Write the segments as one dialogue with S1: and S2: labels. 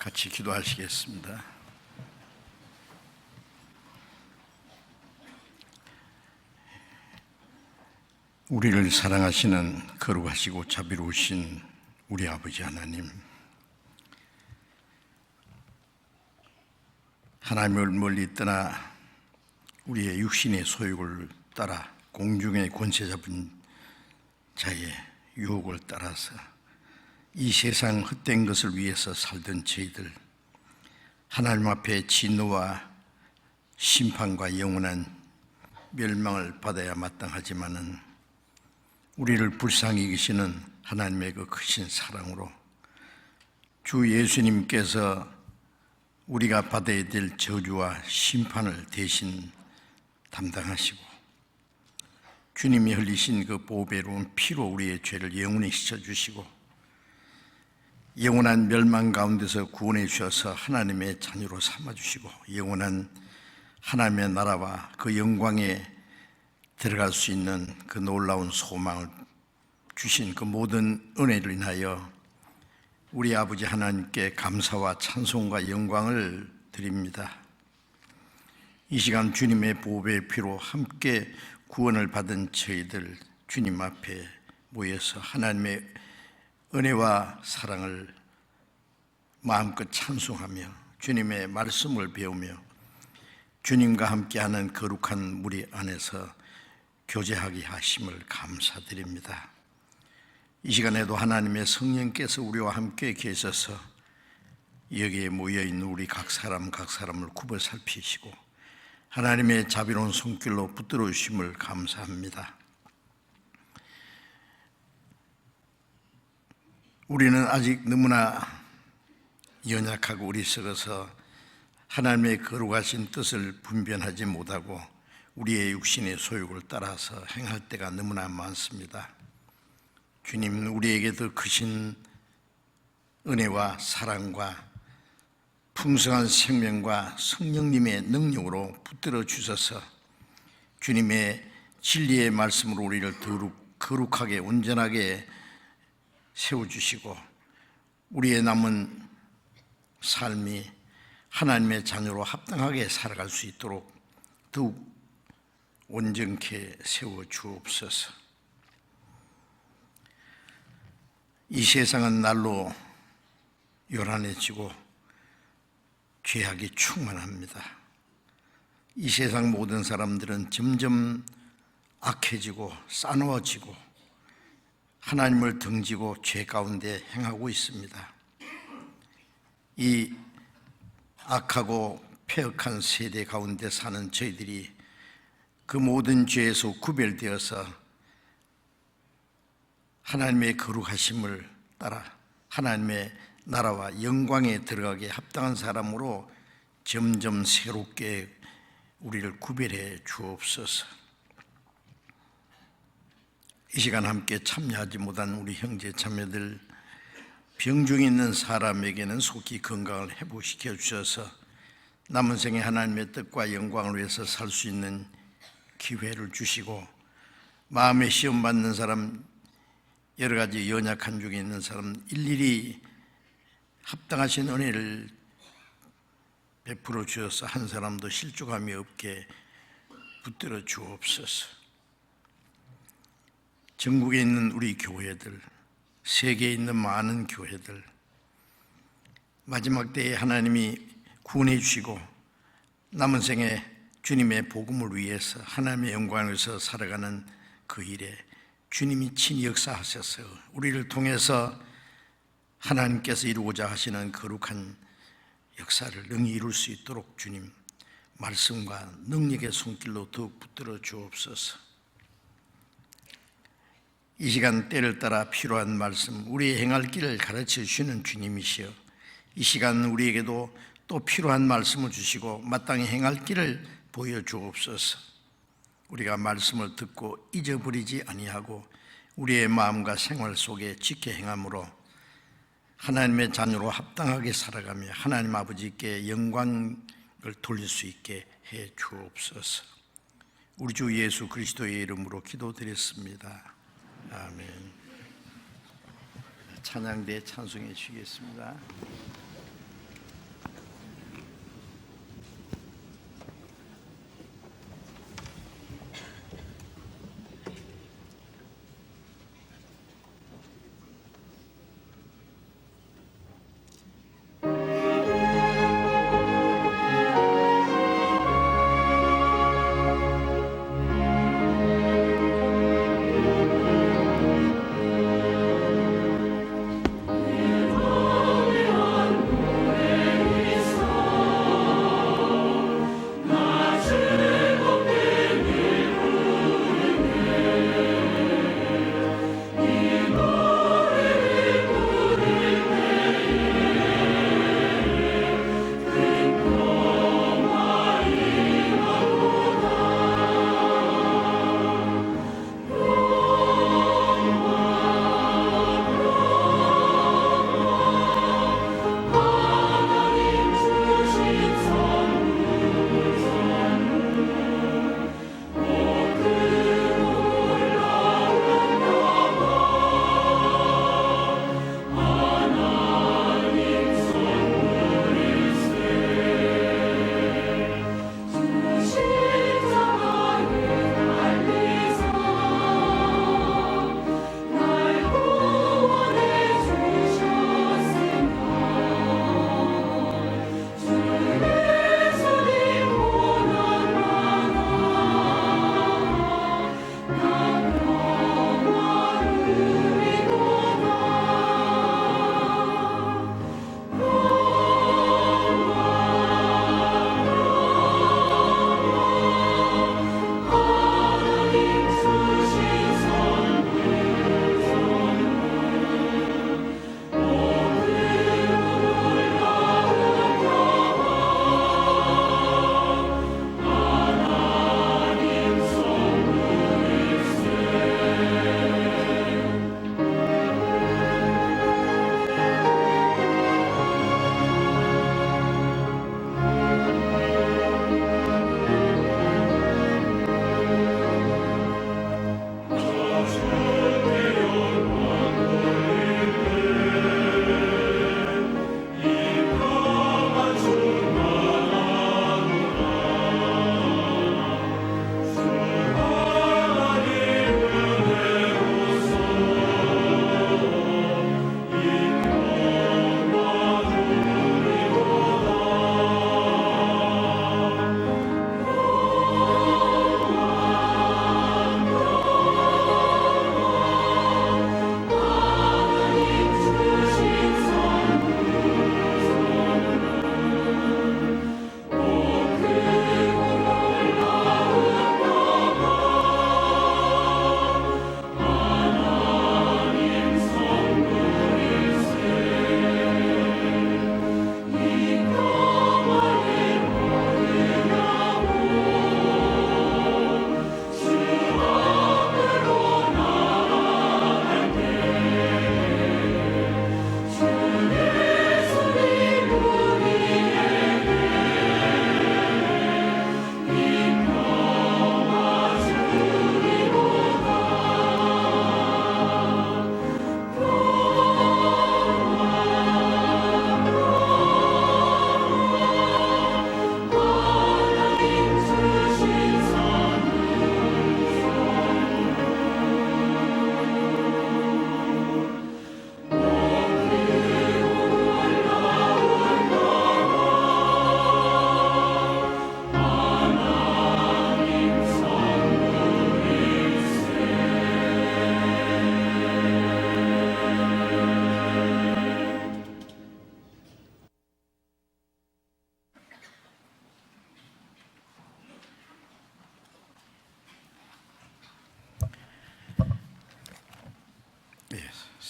S1: 같이 기도하시겠습니다. 우리를 사랑하시는 거룩하시고 자비로우신 우리 아버지 하나님, 하나님을 멀리 떠나 우리의 육신의 소욕을 따라 공중의 권세 잡은 자의 유혹을 따라서 이 세상 헛된 것을 위해서 살던 저희들, 하나님 앞에 진노와 심판과 영원한 멸망을 받아야 마땅하지만은 우리를 불쌍히 여기시는 하나님의 그 크신 사랑으로 주 예수님께서 우리가 받아야 될 저주와 심판을 대신 담당하시고 주님이 흘리신 그 보배로운 피로 우리의 죄를 영원히 씻어주시고 영원한 멸망 가운데서 구원해 주셔서 하나님의 자녀로 삼아주시고 영원한 하나님의 나라와 그 영광에 들어갈 수 있는 그 놀라운 소망을 주신 그 모든 은혜를 인하여 우리 아버지 하나님께 감사와 찬송과 영광을 드립니다. 이 시간 주님의 보배의 피로 함께 구원을 받은 저희들 주님 앞에 모여서 하나님의 은혜와 사랑을 마음껏 찬송하며 주님의 말씀을 배우며 주님과 함께하는 거룩한 무리 안에서 교제하게 하심을 감사드립니다. 이 시간에도 하나님의 성령께서 우리와 함께 계셔서 여기에 모여있는 우리 각 사람을 굽어 살피시고 하나님의 자비로운 손길로 붙들어 주심을 감사합니다. 우리는 아직 너무나 연약하고 어리석어서 하나님의 거룩하신 뜻을 분별하지 못하고 우리의 육신의 소욕을 따라서 행할 때가 너무나 많습니다. 주님은 우리에게 더 크신 은혜와 사랑과 풍성한 생명과 성령님의 능력으로 붙들어 주셔서 주님의 진리의 말씀으로 우리를 거룩하게 온전하게 세워주시고 우리의 남은 삶이 하나님의 자녀로 합당하게 살아갈 수 있도록 더욱 온전케 세워주옵소서. 이 세상은 날로 요란해지고 죄악이 충만합니다. 이 세상 모든 사람들은 점점 악해지고 싸늘워지고 하나님을 등지고 죄 가운데 행하고 있습니다. 이 악하고 폐역한 세대 가운데 사는 저희들이 그 모든 죄에서 구별되어서 하나님의 거룩하심을 따라 하나님의 나라와 영광에 들어가게 합당한 사람으로 점점 새롭게 우리를 구별해 주옵소서. 이 시간 함께 참여하지 못한 우리 형제 자매들, 병중에 있는 사람에게는 속히 건강을 회복시켜 주셔서 남은 생에 하나님의 뜻과 영광을 위해서 살 수 있는 기회를 주시고 마음에 시험 받는 사람, 여러 가지 연약한 중에 있는 사람 일일이 합당하신 은혜를 베풀어 주셔서 한 사람도 실족함이 없게 붙들어 주옵소서. 전국에 있는 우리 교회들, 세계에 있는 많은 교회들, 마지막 때에 하나님이 구원해 주시고 남은 생에 주님의 복음을 위해서 하나님의 영광을 위해서 살아가는 그 일에 주님이 친히 역사하셔서 우리를 통해서 하나님께서 이루고자 하시는 거룩한 역사를 능히 이룰 수 있도록 주님 말씀과 능력의 손길로 더욱 붙들어 주옵소서. 이 시간 때를 따라 필요한 말씀, 우리의 행할 길을 가르쳐 주시는 주님이시여 이 시간 우리에게도 또 필요한 말씀을 주시고 마땅히 행할 길을 보여주옵소서. 우리가 말씀을 듣고 잊어버리지 아니하고 우리의 마음과 생활 속에 지켜 행함으로 하나님의 자녀로 합당하게 살아가며 하나님 아버지께 영광을 돌릴 수 있게 해 주옵소서. 우리 주 예수 그리스도의 이름으로 기도드렸습니다. 아멘. 찬양대 찬송해 주시겠습니다.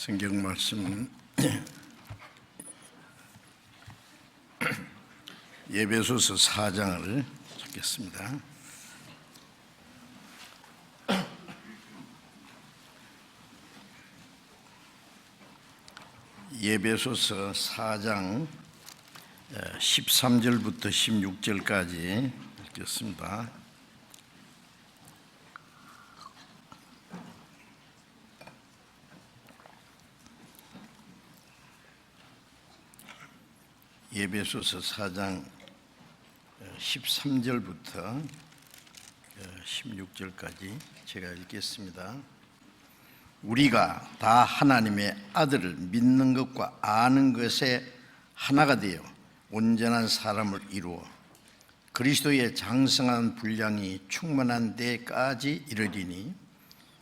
S1: 성경 말씀 에베소서 4장을 읽겠습니다. 에베소서 4장 13절부터 16절까지 읽겠습니다. 에베소서 4장 13절부터 16절까지 제가 읽겠습니다. 우리가 다 하나님의 아들을 믿는 것과 아는 것에 하나가 되어 온전한 사람을 이루어 그리스도의 장성한 분량이 충만한 데까지 이르리니,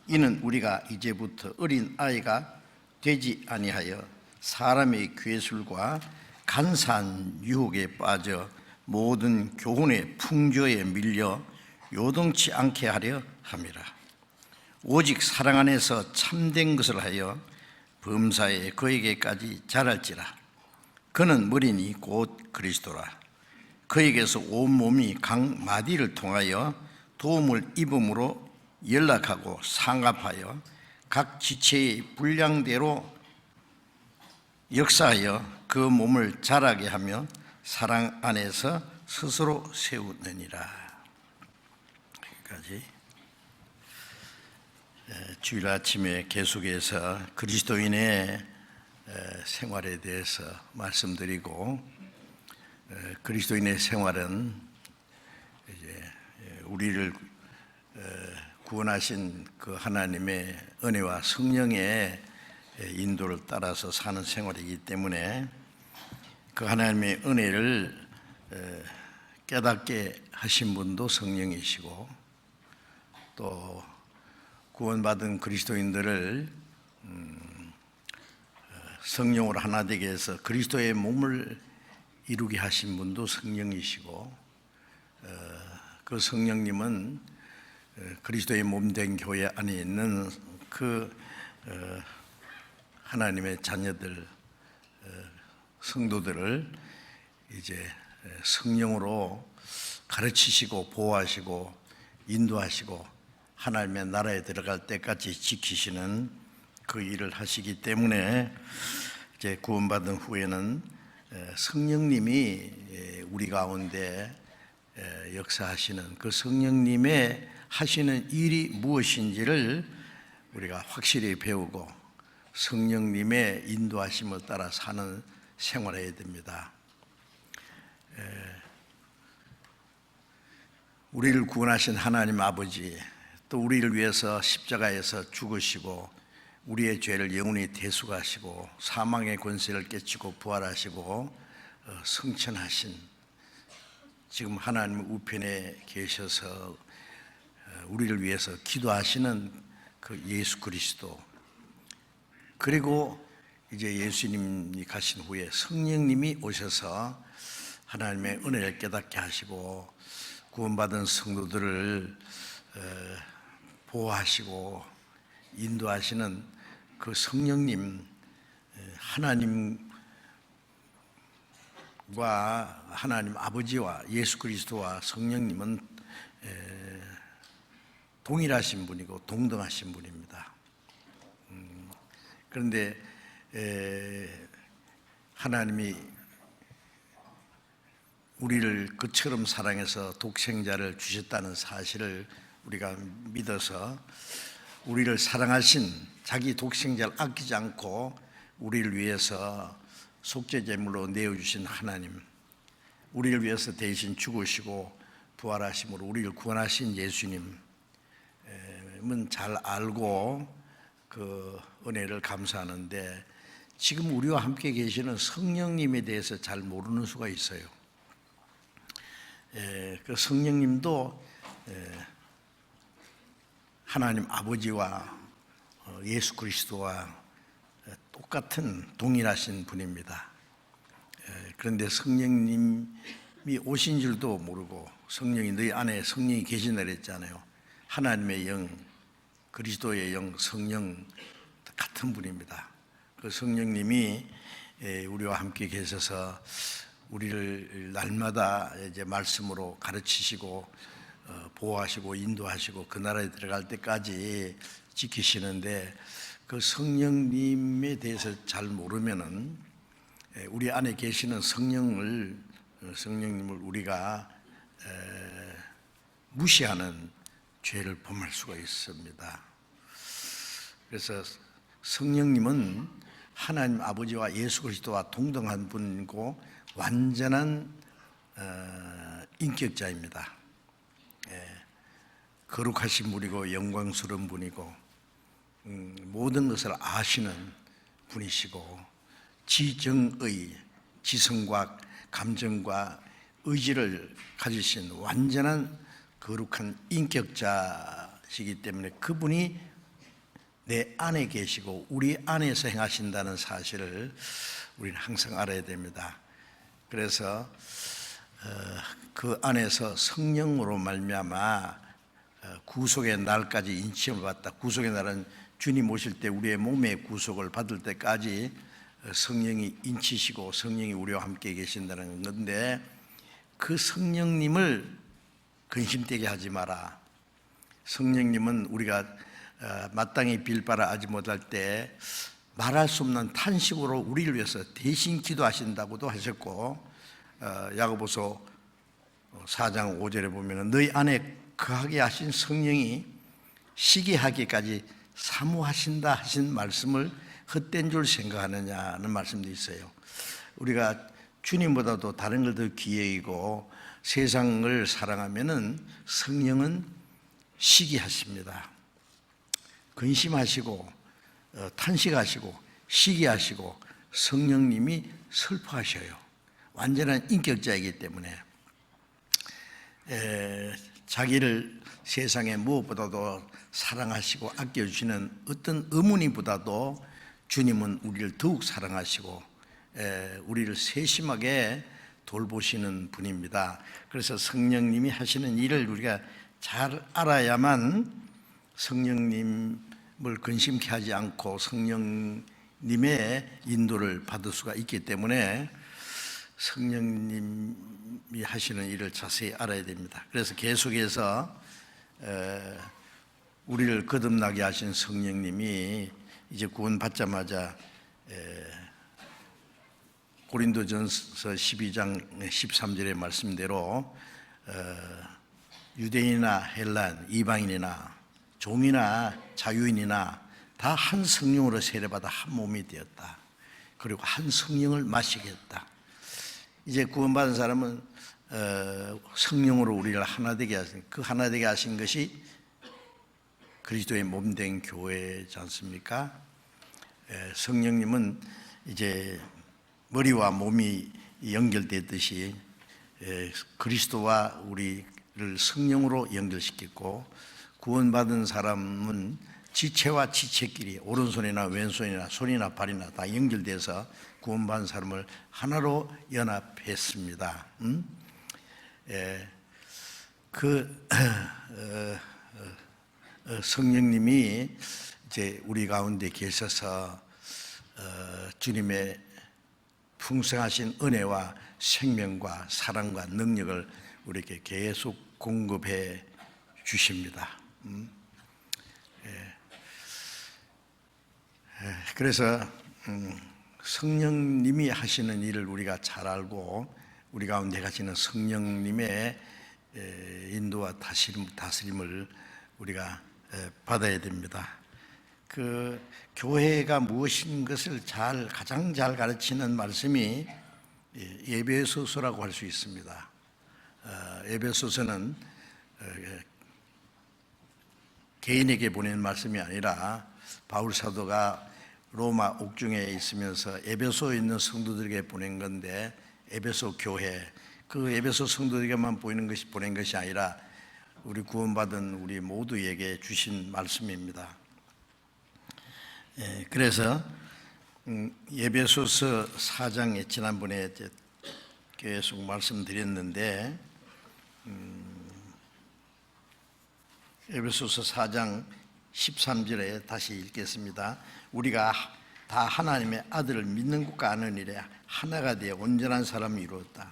S1: 이는 우리가 이제부터 어린 아이가 되지 아니하여 사람의 괴술과 간사한 유혹에 빠져 모든 교훈의 풍조에 밀려 요동치 않게 하려 함이라. 오직 사랑 안에서 참된 것을 하여 범사에 그에게까지 자랄지라. 그는 머리니 곧 그리스도라. 그에게서 온 몸이 각 마디를 통하여 도움을 입음으로 연락하고 상합하여 각 지체의 분량대로 역사하여 그 몸을 자라게 하며 사랑 안에서 스스로 세우느니라. 여기까지. 주일 아침에 계속해서 그리스도인의 생활에 대해서 말씀드리고, 그리스도인의 생활은 이제 우리를 구원하신 그 하나님의 은혜와 성령의 인도를 따라서 사는 생활이기 때문에 그 하나님의 은혜를 깨닫게 하신 분도 성령이시고, 또 구원받은 그리스도인들을 성령으로 하나 되게 해서 그리스도의 몸을 이루게 하신 분도 성령이시고, 그 성령님은 그리스도의 몸 된 교회 안에 있는 그 하나님의 자녀들, 성도들을 이제 성령으로 가르치시고 보호하시고 인도하시고 하나님의 나라에 들어갈 때까지 지키시는 그 일을 하시기 때문에 이제 구원받은 후에는 성령님이 우리 가운데 역사하시는 그 성령님의 하시는 일이 무엇인지를 우리가 확실히 배우고 성령님의 인도하심을 따라 사는 생활해야 됩니다. 우리를 구원하신 하나님 아버지, 또 우리를 위해서 십자가에서 죽으시고 우리의 죄를 영원히 대속하시고 사망의 권세를 깨치고 부활하시고 승천하신, 지금 하나님 우편에 계셔서 우리를 위해서 기도하시는 그 예수 그리스도, 그리고 이제 예수님이 가신 후에 성령님이 오셔서 하나님의 은혜를 깨닫게 하시고 구원받은 성도들을 보호하시고 인도하시는 그 성령님, 하나님과 하나님 아버지와 예수 그리스도와 성령님은 동일하신 분이고 동등하신 분입니다. 그런데 하나님이 우리를 그처럼 사랑해서 독생자를 주셨다는 사실을 우리가 믿어서 우리를 사랑하신 자기 독생자를 아끼지 않고 우리를 위해서 속죄제물로 내어주신 하나님, 우리를 위해서 대신 죽으시고 부활하심으로 우리를 구원하신 예수님은 잘 알고 그 은혜를 감사하는데, 지금 우리와 함께 계시는 성령님에 대해서 잘 모르는 수가 있어요. 그 성령님도 하나님 아버지와 예수 그리스도와 똑같은 동일하신 분입니다. 그런데 성령님이 오신 줄도 모르고, 성령이 너희 안에 성령이 계신다 그랬잖아요. 하나님의 영, 그리스도의 영, 성령 같은 분입니다. 그 성령님이 우리와 함께 계셔서 우리를 날마다 이제 말씀으로 가르치시고 보호하시고 인도하시고 그 나라에 들어갈 때까지 지키시는데, 그 성령님에 대해서 잘 모르면은 우리 안에 계시는 성령님을 우리가 무시하는 죄를 범할 수가 있습니다. 그래서 성령님은 하나님 아버지와 예수 그리스도와 동등한 분이고 완전한 인격자입니다. 거룩하신 분이고 영광스러운 분이고 모든 것을 아시는 분이시고 지정의, 지성과 감정과 의지를 가지신 완전한 거룩한 인격자시기 때문에 그분이 내 안에 계시고 우리 안에서 행하신다는 사실을 우리는 항상 알아야 됩니다. 그래서 그 안에서 성령으로 말미암아 구속의 날까지 인치를 받다. 구속의 날은 주님 오실 때 우리의 몸의 구속을 받을 때까지 성령이 인치시고 성령이 우리와 함께 계신다는 건데, 그 성령님을 근심되게 하지 마라. 성령님은 우리가 마땅히 빌바라 하지 못할 때 말할 수 없는 탄식으로 우리를 위해서 대신 기도하신다고도 하셨고, 야고보서 4장 5절에 보면 너희 안에 거하게 하신 성령이 시기하기까지 사모하신다 하신 말씀을 헛된 줄 생각하느냐는 말씀도 있어요. 우리가 주님보다도 다른 걸 더 귀해이고 세상을 사랑하면은 성령은 시기하십니다. 근심하시고 탄식하시고 시기하시고 성령님이 슬퍼하셔요. 완전한 인격자이기 때문에 자기를 세상에 무엇보다도 사랑하시고 아껴주시는 어떤 어머니보다도 주님은 우리를 더욱 사랑하시고 우리를 세심하게 돌보시는 분입니다. 그래서 성령님이 하시는 일을 우리가 잘 알아야만 성령님을 근심케 하지 않고 성령님의 인도를 받을 수가 있기 때문에 성령님이 하시는 일을 자세히 알아야 됩니다. 그래서 계속해서 우리를 거듭나게 하신 성령님이 이제 구원받자마자 고린도전서 12장 13절의 말씀대로 유대인이나 헬란, 이방인이나 종이나 자유인이나 다 한 성령으로 세례받아 한 몸이 되었다. 그리고 한 성령을 마시겠다. 이제 구원받은 사람은 성령으로 우리를 하나 되게 하신, 그 하나 되게 하신 것이 그리스도의 몸된 교회지 않습니까? 성령님은 이제 머리와 몸이 연결되듯이 그리스도와 우리를 성령으로 연결시켰고, 구원받은 사람은 지체와 지체끼리 오른손이나 왼손이나 손이나 발이나 다 연결돼서 구원받은 사람을 하나로 연합했습니다. 성령님이 이제 우리 가운데 계셔서 주님의 풍성하신 은혜와 생명과 사랑과 능력을 우리에게 계속 공급해 주십니다. 그래서 성령님이 하시는 일을 우리가 잘 알고 우리 가운데 가시는 성령님의 인도와 다스림을 우리가 받아야 됩니다. 그 교회가 무엇인 것을 가장 잘 가르치는 말씀이 에베소서라고 할 수 있습니다. 에베소서는 개인에게 보낸 말씀이 아니라 바울 사도가 로마 옥중에 있으면서 에베소에 있는 성도들에게 보낸 건데, 에베소 교회, 그 에베소 성도들에게만 보낸 것이 아니라 우리 구원받은 우리 모두에게 주신 말씀입니다. 그래서 에베소서 4장에 지난번에 계속 말씀드렸는데, 에베소서 4장 13절에 다시 읽겠습니다. 우리가 다 하나님의 아들을 믿는 것과 아는 일에 하나가 되어 온전한 사람을 이루었다.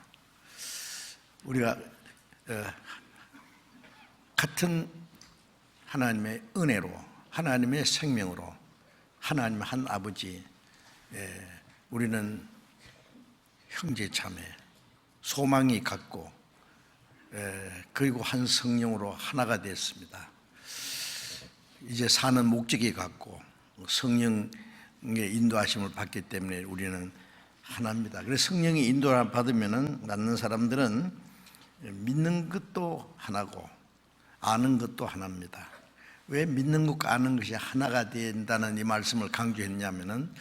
S1: 우리가 같은 하나님의 은혜로, 하나님의 생명으로, 하나님의 한 아버지, 우리는 형제 자매, 소망이 같고, 그리고 한 성령으로 하나가 됐습니다. 이제 사는 목적이 같고 성령의 인도하심을 받기 때문에 우리는 하나입니다. 그래서 성령의 인도를 받으면 낳는 사람들은 믿는 것도 하나고 아는 것도 하나입니다. 왜 믿는 것과 아는 것이 하나가 된다는 이 말씀을 강조했냐면은,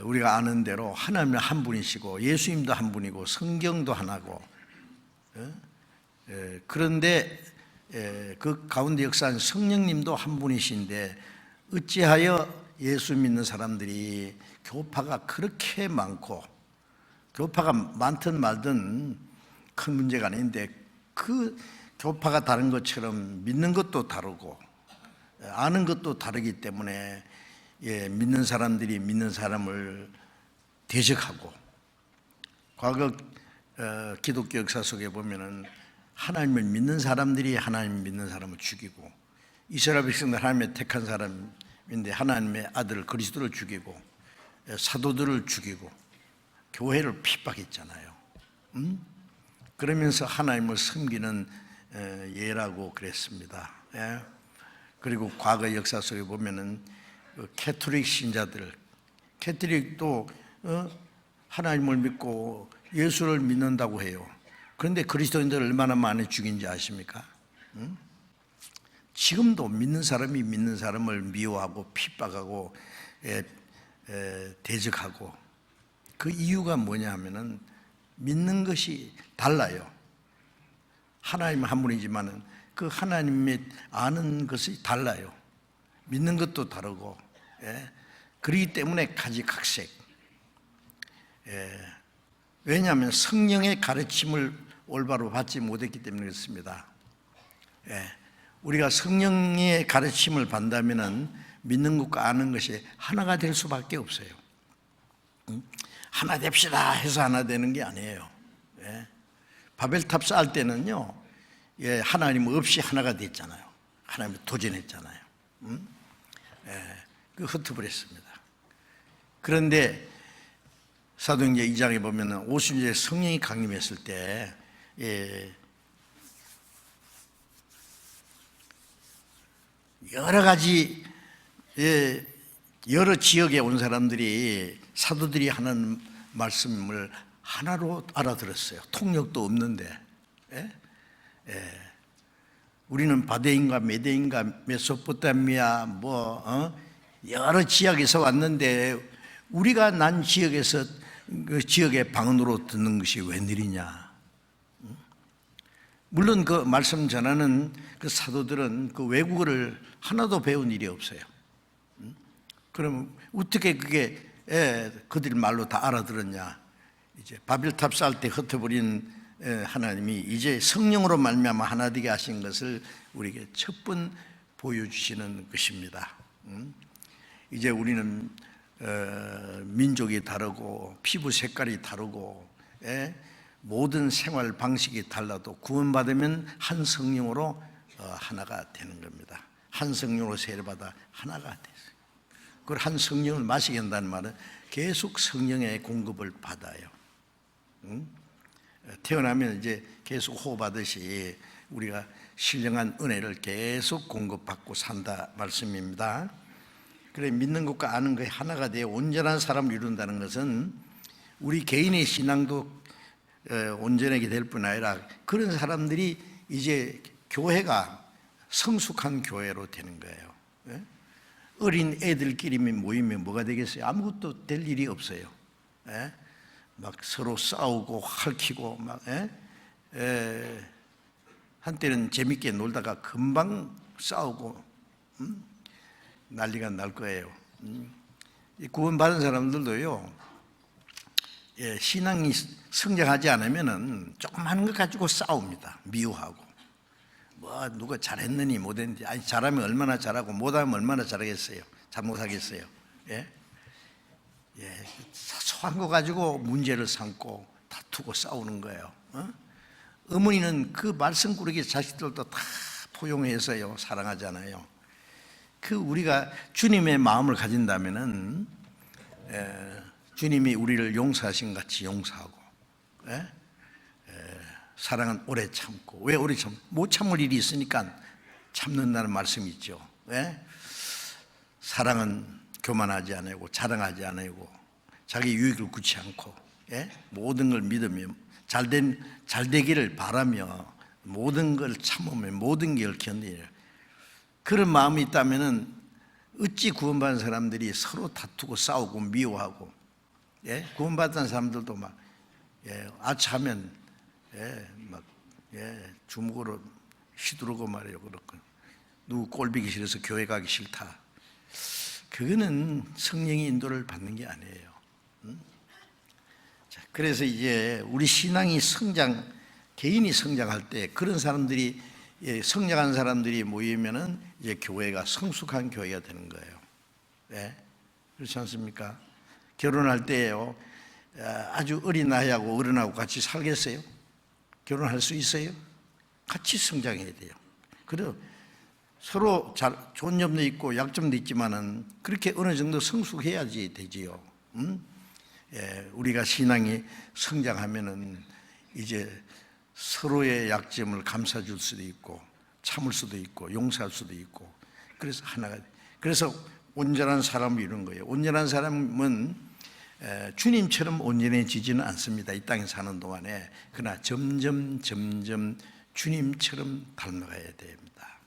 S1: 우리가 아는 대로 하나님은 한 분이시고 예수님도 한 분이고 성경도 하나고, 그런데 그 가운데 역사한 성령님도 한 분이신데 어찌하여 예수 믿는 사람들이 교파가 그렇게 많고, 교파가 많든 말든 큰 문제가 아닌데 그 교파가 다른 것처럼 믿는 것도 다르고 아는 것도 다르기 때문에 믿는 사람들이 믿는 사람을 대적하고, 과거 기독교 역사 속에 보면은 하나님을 믿는 사람들이 하나님 믿는 사람을 죽이고, 이스라엘 백성들 하나님의 택한 사람인데 하나님의 아들을 그리스도를 죽이고 사도들을 죽이고 교회를 핍박했잖아요. 그러면서 하나님을 섬기는 예라고 그랬습니다. 그리고 과거 역사 속에 보면은 캐톨릭 신자들, 캐톨릭도 하나님을 믿고 예수를 믿는다고 해요. 그런데 그리스도인들을 얼마나 많이 죽인지 아십니까? 지금도 믿는 사람이 믿는 사람을 미워하고 핍박하고 대적하고, 그 이유가 뭐냐 하면은 믿는 것이 달라요. 하나님은 한 분이지만은 그 하나님의 아는 것이 달라요. 믿는 것도 다르고, 그렇기 때문에 가지각색. 왜냐하면 성령의 가르침을 올바로 받지 못했기 때문에 그렇습니다. 우리가 성령의 가르침을 받다면은 믿는 것과 아는 것이 하나가 될 수밖에 없어요. 하나 됩시다 해서 하나 되는 게 아니에요. 바벨탑 쌓을 때는요, 하나님 없이 하나가 됐잖아요. 하나님을 도전했잖아요. 그 흩어버렸습니다. 그런데 사도행전 2장에 보면 오순절에 성령이 강림했을 때 여러 가지 여러 지역에 온 사람들이 사도들이 하는 말씀을 하나로 알아들었어요. 통역도 없는데. 우리는 바데인가 메데인가 메소포타미아 여러 지역에서 왔는데 우리가 난 지역에서 그 지역의 방언으로 듣는 것이 웬일이냐. 물론 그 말씀 전하는 그 사도들은 그 외국어를 하나도 배운 일이 없어요. 그럼 어떻게 그게 그들 말로 다 알아들었냐. 이제 바벨탑 쌓을 때 흩어버린 하나님이 이제 성령으로 말미암아 하나 되게 하신 것을 우리에게 첫 번 보여주시는 것입니다. 이제 우리는 민족이 다르고 피부 색깔이 다르고 모든 생활 방식이 달라도 구원받으면 한 성령으로 하나가 되는 겁니다. 한 성령으로 세례받아 하나가 됐어요. 그걸 한 성령을 마시게 한다는 말은 계속 성령의 공급을 받아요. 태어나면 이제 계속 호흡하듯이 우리가 신령한 은혜를 계속 공급받고 산다 말씀입니다. 그래, 믿는 것과 아는 것이 하나가 되어 온전한 사람을 이룬다는 것은 우리 개인의 신앙도 온전하게 될 뿐 아니라 그런 사람들이 이제 교회가 성숙한 교회로 되는 거예요. 어린 애들끼리 모이면 뭐가 되겠어요? 아무것도 될 일이 없어요. 막 서로 싸우고 핥히고 막 한때는 재밌게 놀다가 금방 싸우고 난리가 날 거예요. 구원받은 사람들도요, 신앙이 성장하지 않으면은 조금 하는 것 가지고 싸웁니다. 미워하고 누가 잘했느니 못했는지, 아니 잘하면 얼마나 잘하고 못하면 얼마나 잘하겠어요. 잘못하겠어요. 사소한 거 가지고 문제를 삼고 다투고 싸우는 거예요. 어머니는 그 말썽꾸러기 자식들도 다 포용해서요 사랑하잖아요. 그 우리가 주님의 마음을 가진다면은 주님이 우리를 용서하신 같이 용서하고, 사랑은 오래 참고. 왜 오래 못 참을 일이 있으니까 참는다는 말씀이 있죠. 사랑은 교만하지 않고 자랑하지 않고 자기 유익을 구치 않고, 모든 걸 믿으며 잘 되기를 바라며 모든 걸 참으며 모든 걸 견디려. 그런 마음이 있다면은 어찌 구원받은 사람들이 서로 다투고 싸우고 미워하고, 구원받은 사람들도 막 아차하면 주먹으로 휘두르고 말이에요. 그렇고 누구 꼴보기 싫어서 교회 가기 싫다. 그거는 성령의 인도를 받는 게 아니에요. 그래서 이제 우리 신앙이 개인이 성장할 때 그런 사람들이, 성장한 사람들이 모이면은 이제 교회가 성숙한 교회가 되는 거예요. 그렇지 않습니까? 결혼할 때요, 아주 어린 아이하고 어른하고 같이 살겠어요? 결혼할 수 있어요? 같이 성장해야 돼요. 그래서 서로 좋은 점도 있고 약점도 있지만은 그렇게 어느 정도 성숙해야지 되지요. 우리가 신앙이 성장하면은 이제 서로의 약점을 감싸줄 수도 있고 참을 수도 있고 용서할 수도 있고, 그래서 하나가, 그래서 온전한 사람을 이루는 거예요. 온전한 사람은 주님처럼 온전해지지는 않습니다, 이 땅에 사는 동안에. 그러나 점점 주님처럼 닮아가야 됩니다.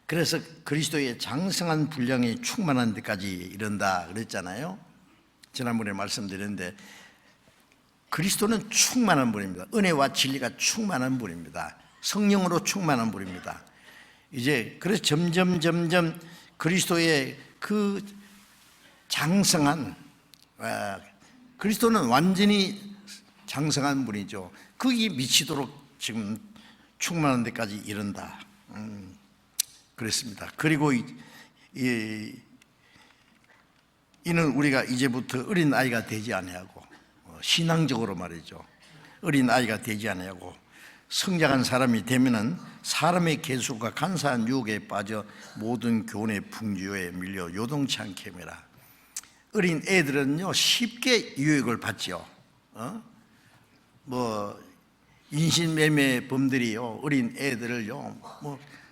S1: 그래서 그리스도의 장성한 분량이 충만한 데까지 이른다 그랬잖아요. 지난번에 말씀드렸는데 그리스도는 충만한 분입니다. 은혜와 진리가 충만한 분입니다. 성령으로 충만한 분입니다. 이제 그래서 점점 그리스도의 그 장성한, 그리스도는 완전히 장성한 분이죠. 거기 미치도록 지금 충만한 데까지 이른다 그랬습니다. 그리고 이는 우리가 이제부터 어린 아이가 되지 아니하고, 신앙적으로 말이죠, 어린 아이가 되지 아니하고 성장한 사람이 되면은 사람의 계수가 간사한 유혹에 빠져 모든 교훈의 풍조에 밀려 요동치 않게 해라. 어린 애들은요 쉽게 유혹을 받죠. 인신매매 범들이요 어린 애들을요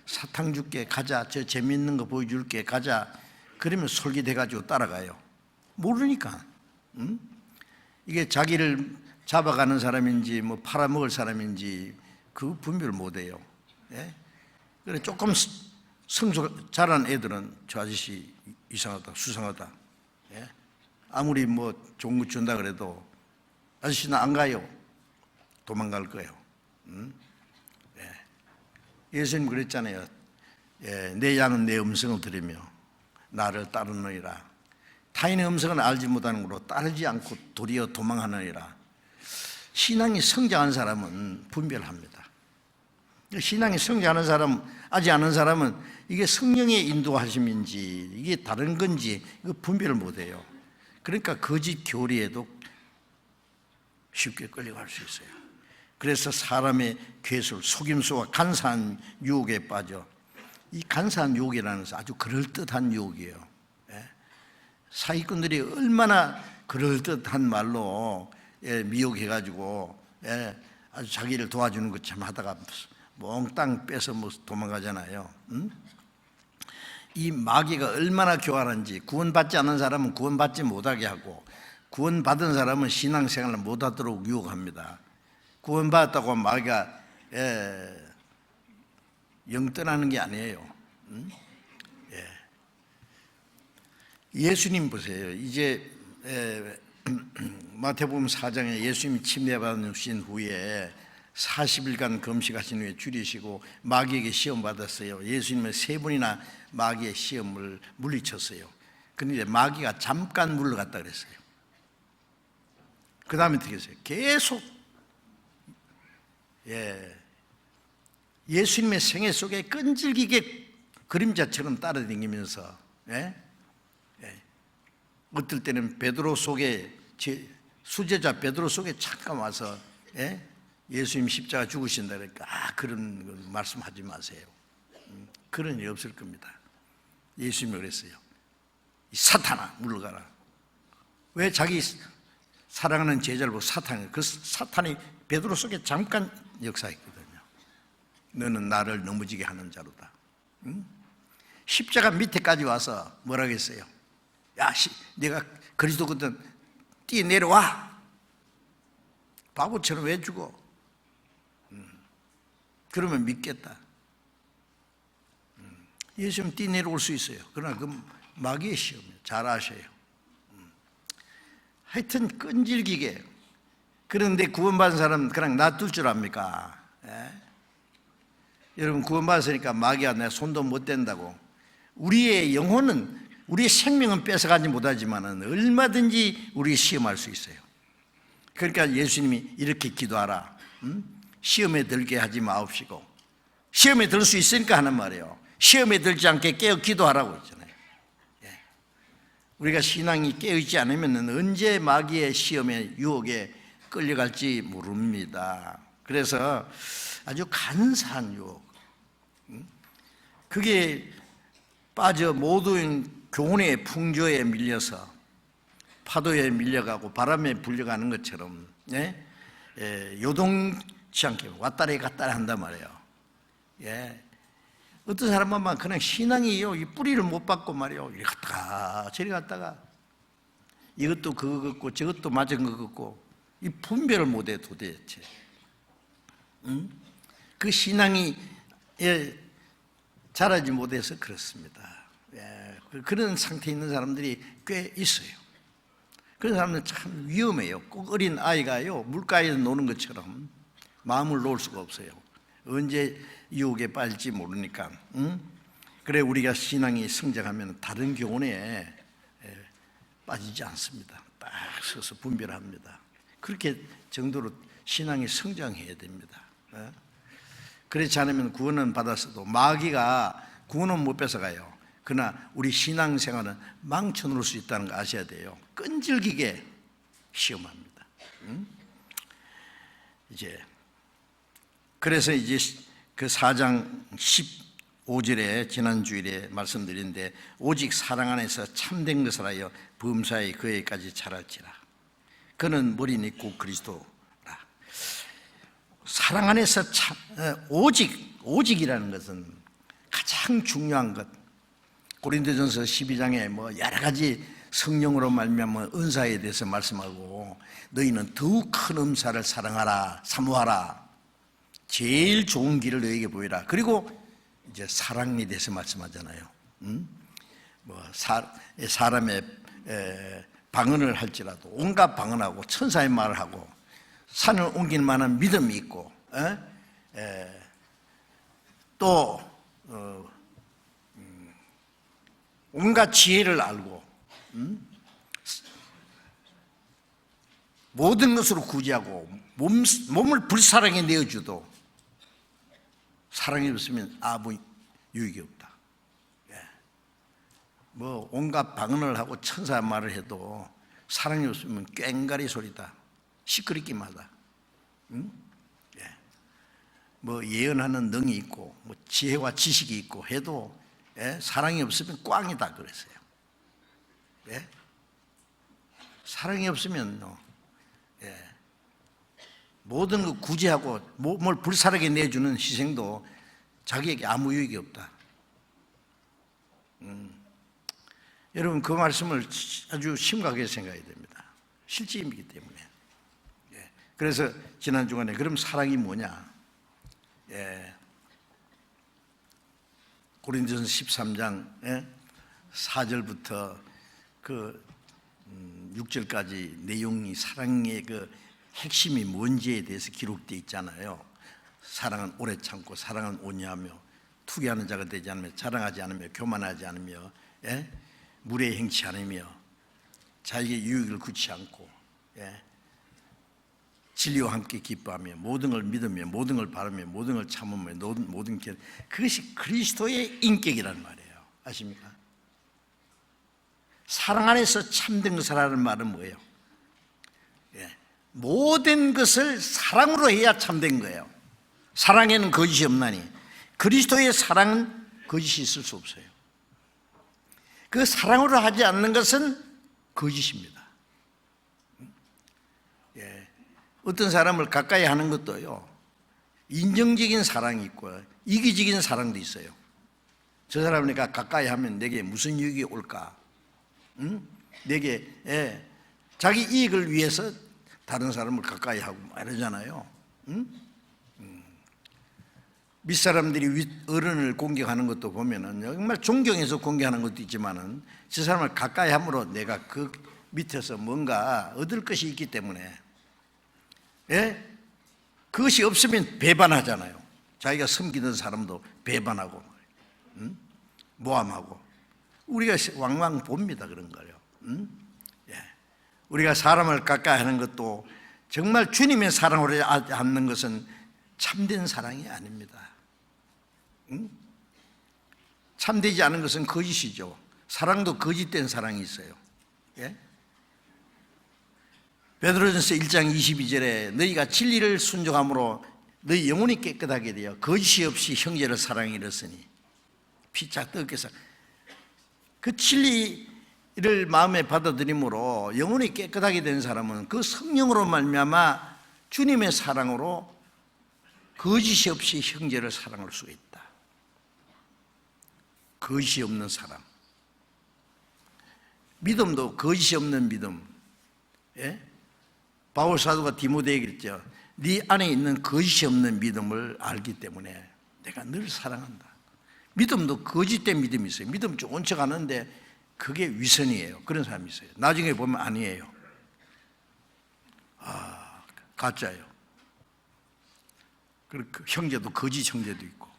S1: 사탕 줄게 가자, 저 재밌는 거 보여줄게 가자, 그러면 솔깃해가지고 따라가요. 모르니까. 이게 자기를 잡아가는 사람인지 팔아먹을 사람인지 그 분별을 못해요. 그래 조금 자란 애들은 저 아저씨 이상하다, 수상하다. 아무리 좋은 거 준다 그래도 아저씨는 안 가요. 도망갈 거예요. 예수님 그랬잖아요. 내 양은 내 음성을 들으며 나를 따르느니라. 타인의 음성은 알지 못하는 거로 따르지 않고 도리어 도망하느니라. 신앙이 성장한 사람은 분별합니다. 신앙이 성장하는 사람, 아직 않은 사람은 이게 성령의 인도하심인지 이게 다른 건지 이거 분별을 못해요. 그러니까 거짓 교리에도 쉽게 끌려갈 수 있어요. 그래서 사람의 괴술, 속임수와 간사한 유혹에 빠져, 이 간사한 유혹이라는 것은 아주 그럴듯한 유혹이에요. 사기꾼들이 얼마나 그럴듯한 말로 미혹해가지고 아주 자기를 도와주는 것처럼 하다가 몽땅 빼서 도망가잖아요. 이 마귀가 얼마나 교활한지, 구원받지 않은 사람은 구원받지 못하게 하고 구원받은 사람은 신앙생활을 못하도록 유혹합니다. 구원받았다고 마귀가 영 떠나는 게 아니에요. 예수님 보세요. 이제 마태복음 4장에 예수님이 침례받으신 후에 40일간 금식하신 후에 줄이시고 마귀에게 시험 받았어요. 예수님은 3번이나 마귀의 시험을 물리쳤어요. 그런데 마귀가 잠깐 물러갔다 그랬어요. 그 다음에 어떻게 했어요? 계속 예수님의 생애 속에 끈질기게 그림자처럼 따라다니면서 어떨 때는 베드로 속에 수제자 베드로 속에 잠깐 와서 예수님 십자가 죽으신다 그러니까 그런 걸 말씀하지 마세요. 그런 일 없을 겁니다. 예수님이 그랬어요. 이 사탄아 물러가라. 왜 자기 사랑하는 제자를 보고 그 사탄이 베드로 속에 잠깐 역사했거든요. 너는 나를 넘어지게 하는 자로다. 십자가 밑에까지 와서 뭐라고 했어요? 야, 내가 그리스도거든 뛰어내려와. 바보처럼 왜 죽어? 그러면 믿겠다. 예수님 뛰어내려올 수 있어요. 그러나 그 마귀의 시험이에요. 잘 아셔요. 하여튼 끈질기게. 그런데 구원받은 사람은 그냥 놔둘 줄 압니까? 여러분 구원받았으니까 마귀가 내 손도 못 댄다고. 우리의 영혼은, 우리의 생명은 뺏어가지 못하지만 얼마든지 우리 시험할 수 있어요. 그러니까 예수님이 이렇게 기도하라. 시험에 들게 하지 마옵시고. 시험에 들 수 있으니까 하는 말이에요. 시험에 들지 않게 깨어 기도하라고 했잖아요. 우리가 신앙이 깨어있지 않으면 언제 마귀의 시험에 유혹에 끌려갈지 모릅니다. 그래서 아주 간사한 유혹, 그게 빠져 모든 교훈의 풍조에 밀려서 파도에 밀려가고 바람에 불려가는 것처럼 요동치 않게 왔다리 갔다리 한단 말이에요. 어떤 사람만 그냥 신앙이요, 이 뿌리를 못 받고 말이에요. 이리 갔다가 저리 갔다가 이것도 그거 같고 저것도 맞은 것 같고 이 분별을 못해 도대체. 그 신앙이 자라지 못해서 그렇습니다. 그런 상태에 있는 사람들이 꽤 있어요. 그런 사람들은 참 위험해요. 꼭 어린 아이가요 물가에서 노는 것처럼 마음을 놓을 수가 없어요. 언제 유혹에 빠질지 모르니까. 그래 우리가 신앙이 성장하면 다른 교훈에 빠지지 않습니다. 딱 서서 분별합니다. 그렇게 정도로 신앙이 성장해야 됩니다. 그렇지 않으면 구원은 받았어도 마귀가 구원은 못 뺏어가요. 그러나 우리 신앙생활은 망쳐놓을 수 있다는 거 아셔야 돼요. 끈질기게 시험합니다. 그래서 이제 그 4장 15절에 지난 주일에 말씀드린데 오직 사랑 안에서 참된 것을 하여 범사에 그에까지 자랄지라. 그는 머리는 있고 그리스도라. 사랑 안에서 오직이라는 것은 가장 중요한 것. 고린도전서 12장에 뭐 여러 가지 성령으로 말미암아 은사에 대해서 말씀하고 너희는 더욱 큰 은사를 사랑하라, 사모하라. 제일 좋은 길을 너에게 보이라. 그리고 이제 사랑에 대해서 말씀하잖아요. 사람의 방언을 할지라도 온갖 방언하고 천사의 말을 하고 산을 옮길 만한 믿음이 있고 또 온갖 지혜를 알고 모든 것으로 구제하고 몸을 불사랑에 내어주도 사랑이 없으면 아무 유익이 없다. 뭐 온갖 방언을 하고 천사 말을 해도 사랑이 없으면 꽹가리 소리다. 시끄럽기만 하다. 뭐 예언하는 능이 있고 뭐 지혜와 지식이 있고 해도 사랑이 없으면 꽝이다 그랬어요. 사랑이 없으면 모든 거 구제하고 몸을 불사르게 내주는 희생도 자기에게 아무 유익이 없다. 여러분 그 말씀을 아주 심각하게 생각해야 됩니다. 실제이기 때문에. 그래서 지난 주간에 그럼 사랑이 뭐냐? 고린도전서 13장 4절부터 그 6절까지 내용이 사랑의 그 핵심이 뭔지에 대해서 기록되어 있잖아요. 사랑은 오래 참고 사랑은 온유하며 투기하는 자가 되지 않으며 자랑하지 않으며 교만하지 않으며 무례 행치 않으며 자기의 유익을 굳지 않고 진리와 함께 기뻐하며 모든 걸 믿으며 모든 걸 바라며 모든 걸 참으며 모든 게 그것이 그리스도의 인격이란 말이에요. 아십니까? 사랑 안에서 참된 것을 하는 말은 뭐예요? 모든 것을 사랑으로 해야 참된 거예요. 사랑에는 거짓이 없나니 그리스도의 사랑은 거짓이 있을 수 없어요. 그 사랑으로 하지 않는 것은 거짓입니다. 어떤 사람을 가까이 하는 것도요, 인정적인 사랑이 있고 이기적인 사랑도 있어요. 저 사람을 내가 가까이 하면 내게 무슨 유익이 올까? 내게 자기 이익을 위해서 다른 사람을 가까이 하고 이러잖아요. 윗사람들이 어른을 공격하는 것도 보면은 정말 존경해서 공격하는 것도 있지만은 저 사람을 가까이 함으로 내가 그 밑에서 뭔가 얻을 것이 있기 때문에, 그것이 없으면 배반하잖아요. 자기가 섬기는 사람도 배반하고 모함하고, 우리가 왕왕 봅니다. 그런 거요. 우리가 사람을 가까이 하는 것도 정말 주님의 사랑으로 하지 않는 것은 참된 사랑이 아닙니다. 참되지 않은 것은 거짓이죠. 사랑도 거짓된 사랑이 있어요. 베드로전서 1장 22절에 너희가 진리를 순종함으로 너희 영혼이 깨끗하게 되어 거짓이 없이 형제를 사랑에 이르으니 피차 뜯겨서, 그 진리를 마음에 받아들임으로 영혼이 깨끗하게 된 사람은 그 성령으로 말미암아 주님의 사랑으로 거짓이 없이 형제를 사랑할 수가 있다. 거짓이 없는 사랑. 믿음도 거짓이 없는 믿음. 바울 사도가 디모데에게 그랬죠. 네 안에 있는 거짓이 없는 믿음을 알기 때문에 내가 늘 사랑한다. 믿음도 거짓된 믿음이 있어요. 믿음 좋은 척 하는데 그게 위선이에요. 그런 사람이 있어요. 나중에 보면 아니에요. 가짜예요. 그리고 형제도 거짓 형제도 있고.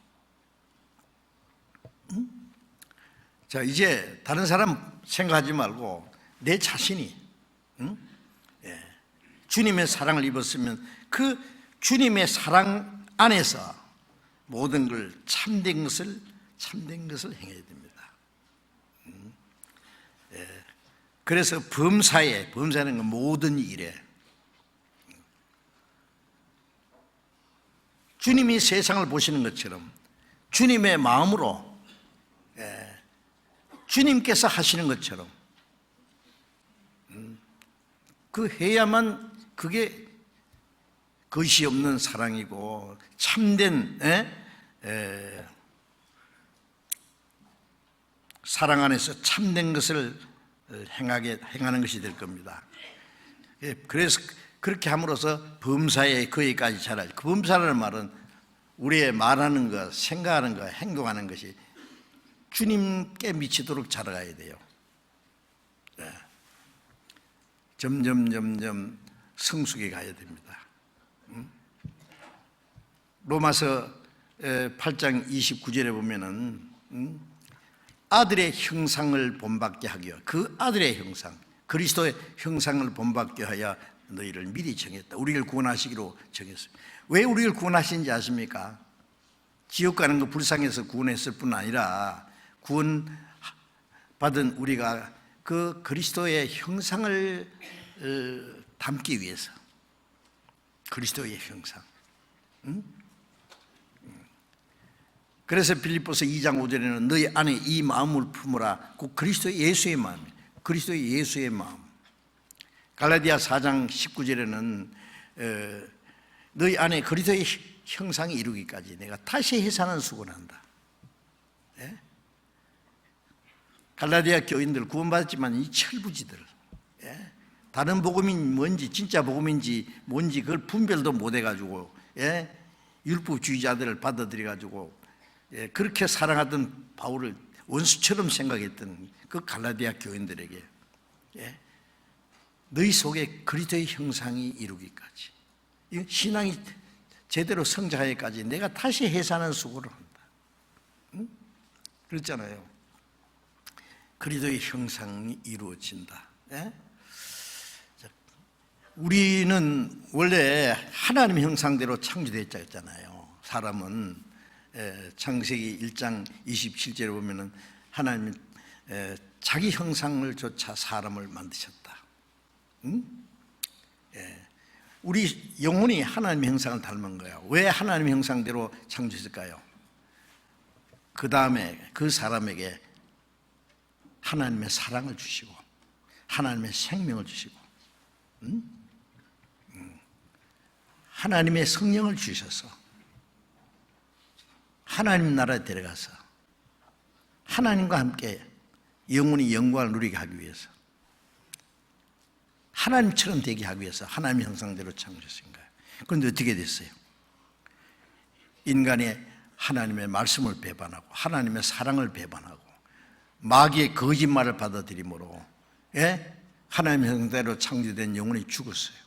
S1: 자, 이제 다른 사람 생각하지 말고 내 자신이 주님의 사랑을 입었으면 그 주님의 사랑 안에서 모든 걸 참된 것을 행해야 됩니다. 그래서 범사에는 모든 일에 주님이 세상을 보시는 것처럼 주님의 마음으로 주님께서 하시는 것처럼 그 해야만 그게 거짓이 없는 사랑이고 참된 사랑 안에서 참된 것을 행하는 것이 될 겁니다. 그래서 그렇게 함으로써 범사에 거기까지 자랄. 그 범사라는 말은 우리의 말하는 것, 생각하는 것, 행동하는 것이 주님께 미치도록 자라가야 돼요. 점점 성숙해 가야 됩니다. 로마서 8장 29절에 보면은 아들의 형상을 본받게 하기와 그 아들의 형상, 그리스도의 형상을 본받게 하여 너희를 미리 정했다. 우리를 구원하시기로 정했어요. 왜 우리를 구원하신지 아십니까? 지옥 가는 거 불쌍해서 구원했을 뿐 아니라 구원받은 우리가 그 그리스도의 형상을 담기 위해서. 그리스도의 형상. 그래서 빌립보서 2장 5절에는 너희 안에 이 마음을 품으라. 곧 그리스도 예수의 마음이에요. 그리스도 예수의 마음. 갈라디아 4장 19절에는 너희 안에 그리스도의 형상이 이루기까지 내가 다시 해산한 수고를 한다. 갈라디아 교인들 구원받았지만 이 철부지들, 다른 복음이 뭔지 진짜 복음인지 뭔지 그걸 분별도 못 해가지고 율법주의자들을 받아들여가지고 그렇게 사랑하던 바울을 원수처럼 생각했던 그 갈라디아 교인들에게 너희 속에 그리스도의 형상이 이루기까지, 신앙이 제대로 성장하기까지 내가 다시 해산하는 수고를 한다. 그랬잖아요. 그리스도의 형상이 이루어진다. 우리는 원래 하나님 형상대로 창조되었다 했잖아요. 사람은 창세기 1장 27절에 보면은 하나님이 자기 형상을 조차 사람을 만드셨다. 우리 영혼이 하나님의 형상을 닮은 거예요. 왜 하나님의 형상대로 창조했을까요? 그 다음에 그 사람에게 하나님의 사랑을 주시고 하나님의 생명을 주시고 하나님의 성령을 주셔서 하나님 나라에 데려가서 하나님과 함께 영원히 영광을 누리게 하기 위해서 하나님처럼 되게 하기 위해서 하나님의 형상대로 창조하신 거예요. 그런데 어떻게 됐어요? 인간이 하나님의 말씀을 배반하고 하나님의 사랑을 배반하고 마귀의 거짓말을 받아들이므로 하나님의 형상대로 창조된 영혼이 죽었어요.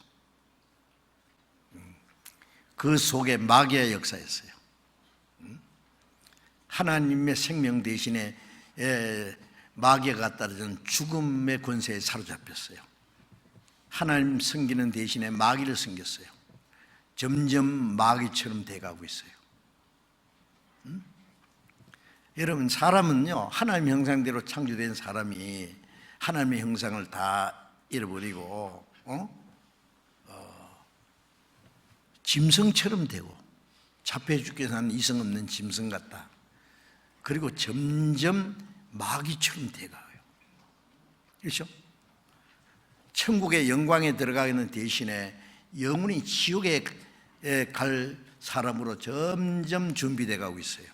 S1: 그 속에 마귀의 역사였어요. 하나님의 생명 대신에 마귀가 따르는 죽음의 권세에 사로잡혔어요. 하나님 섬기는 대신에 마귀를 섬겼어요. 점점 마귀처럼 돼가고 있어요. 여러분, 사람은요, 하나님의 형상대로 창조된 사람이 하나님의 형상을 다 잃어버리고 짐승처럼 되고 잡혀 죽게 사는 이성 없는 짐승 같다. 그리고 점점 마귀처럼 돼가요. 그렇죠? 천국의 영광에 들어가는 대신에 영원히 지옥에 갈 사람으로 점점 준비돼 가고 있어요.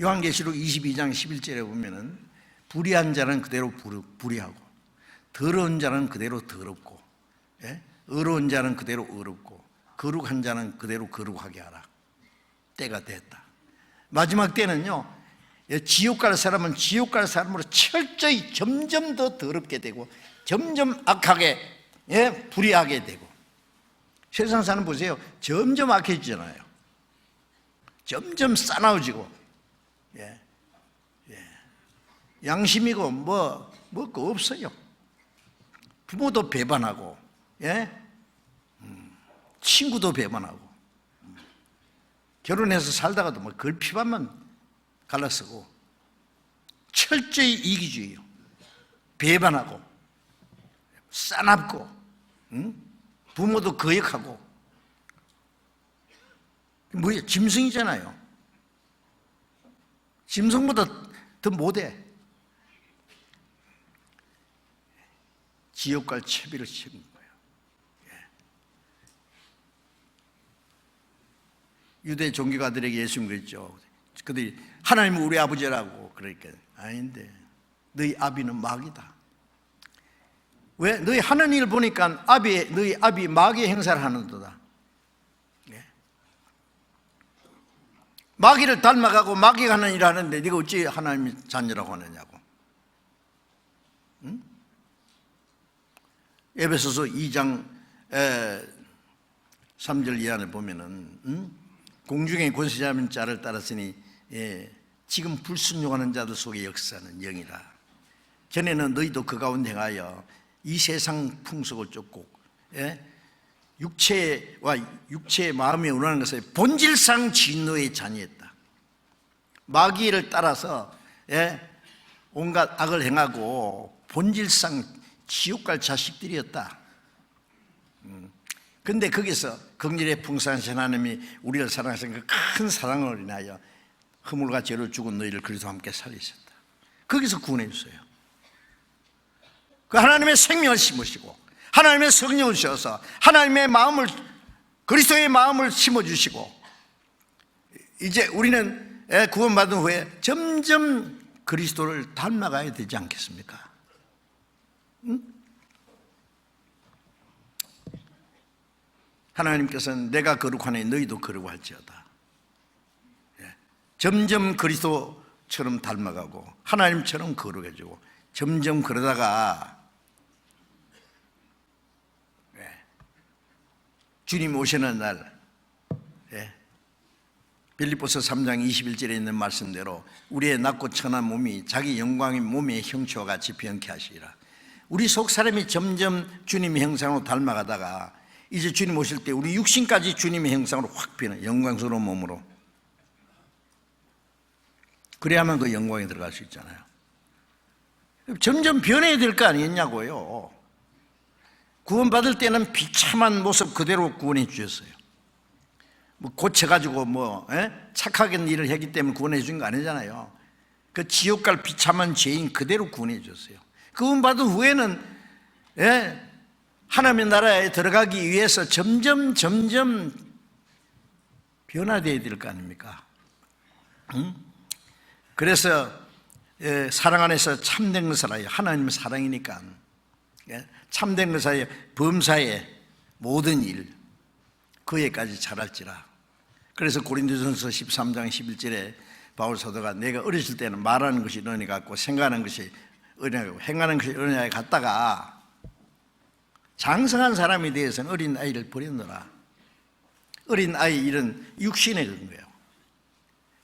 S1: 요한계시록 22장 11절에 보면은 불의한 자는 그대로 불의하고 더러운 자는 그대로 더럽고 의로운 자는 그대로 의롭고 거룩한 자는 그대로 거룩하게 하라. 때가 됐다. 마지막 때는요, 지옥 갈 사람은 지옥 갈 사람으로 철저히 점점 더 더럽게 되고 점점 악하게 불의하게 되고. 세상 사람 보세요. 점점 악해지잖아요. 점점 싸나워지고 양심이고 뭐 그 없어요. 부모도 배반하고 친구도 배반하고 결혼해서 살다가도 뭐 걸피반만 갈라쓰고 철저히 이기주의요. 배반하고 싸납고 부모도 거역하고 뭐야, 짐승이잖아요. 짐승보다 더 못해. 지옥 갈 채비를 치는 거예요. 유대 종교가들에게 예수님 그랬죠. 그들이 하나님은 우리 아버지라고 그러니까 아닌데 너희 아비는 마귀다. 왜? 너희 하나님을 보니까 너희 아비 마귀의 행사를 하는도다. 마귀를 닮아가고 마귀가 하는 일을 하는데 네가 어찌 하나님의 자녀라고 하느냐고. 에베소서 2장 3절 이하를 보면은 공중의 권세자인 자를 따랐으니 지금 불순종하는 자들 속에 역사하는 영이라. 전에는 너희도 그 가운데 행하여 이 세상 풍속을 쫓고 육체의 마음에 원하는 것을 본질상 진노의 자녀였다. 마귀를 따라서 온갖 악을 행하고 본질상 지옥 갈 자식들이었다. 근데 거기서 긍휼의 풍성하신 하나님이 우리를 사랑하신 그 큰 사랑을 인하여 허물과 죄로 죽은 너희를 그리스도와 함께 살리셨다. 거기서 구원해 주세요. 그 하나님의 생명을 심으시고 하나님의 성령을 주셔서 하나님의 마음을, 그리스도의 마음을 심어주시고 이제 우리는 구원받은 후에 점점 그리스도를 닮아가야 되지 않겠습니까? 하나님께서는 내가 거룩하니 너희도 거룩할지어다. 점점 그리스도처럼 닮아가고 하나님처럼 거룩해지고 점점 그러다가 주님 오시는 날 빌립보서 3장 21절에 있는 말씀대로 우리의 낮고 천한 몸이 자기 영광의 몸의 형체와 같이 변케 하시리라. 우리 속 사람이 점점 주님의 형상으로 닮아가다가 이제 주님 오실 때 우리 육신까지 주님의 형상으로 확 변해 영광스러운 몸으로. 그래야만 그 영광에 들어갈 수 있잖아요. 점점 변해야 될 거 아니겠냐고요. 구원받을 때는 비참한 모습 그대로 구원해 주셨어요. 뭐 고쳐가지고 착하게 일을 했기 때문에 구원해 주신 거 아니잖아요. 그 지옥 갈 비참한 죄인 그대로 구원해 주셨어요. 구원받은 후에는 하나님의 나라에 들어가기 위해서 점점 변화되어야 될 거 아닙니까? 그래서 사랑 안에서 참된 것을 하여, 하나님의 사랑이니까 참된 것을 하여 범사의 모든 일 그에까지 잘할지라. 그래서 고린도전서 13장 11절에 바울 사도가 내가 어렸을 때는 말하는 것이 은혜 같고 생각하는 것이 은혜 같고 행하는 것이 은혜 같다가 장성한 사람이 되어서는 어린 아이를 버렸노라. 어린 아이 일은 육신에 그런 거예요.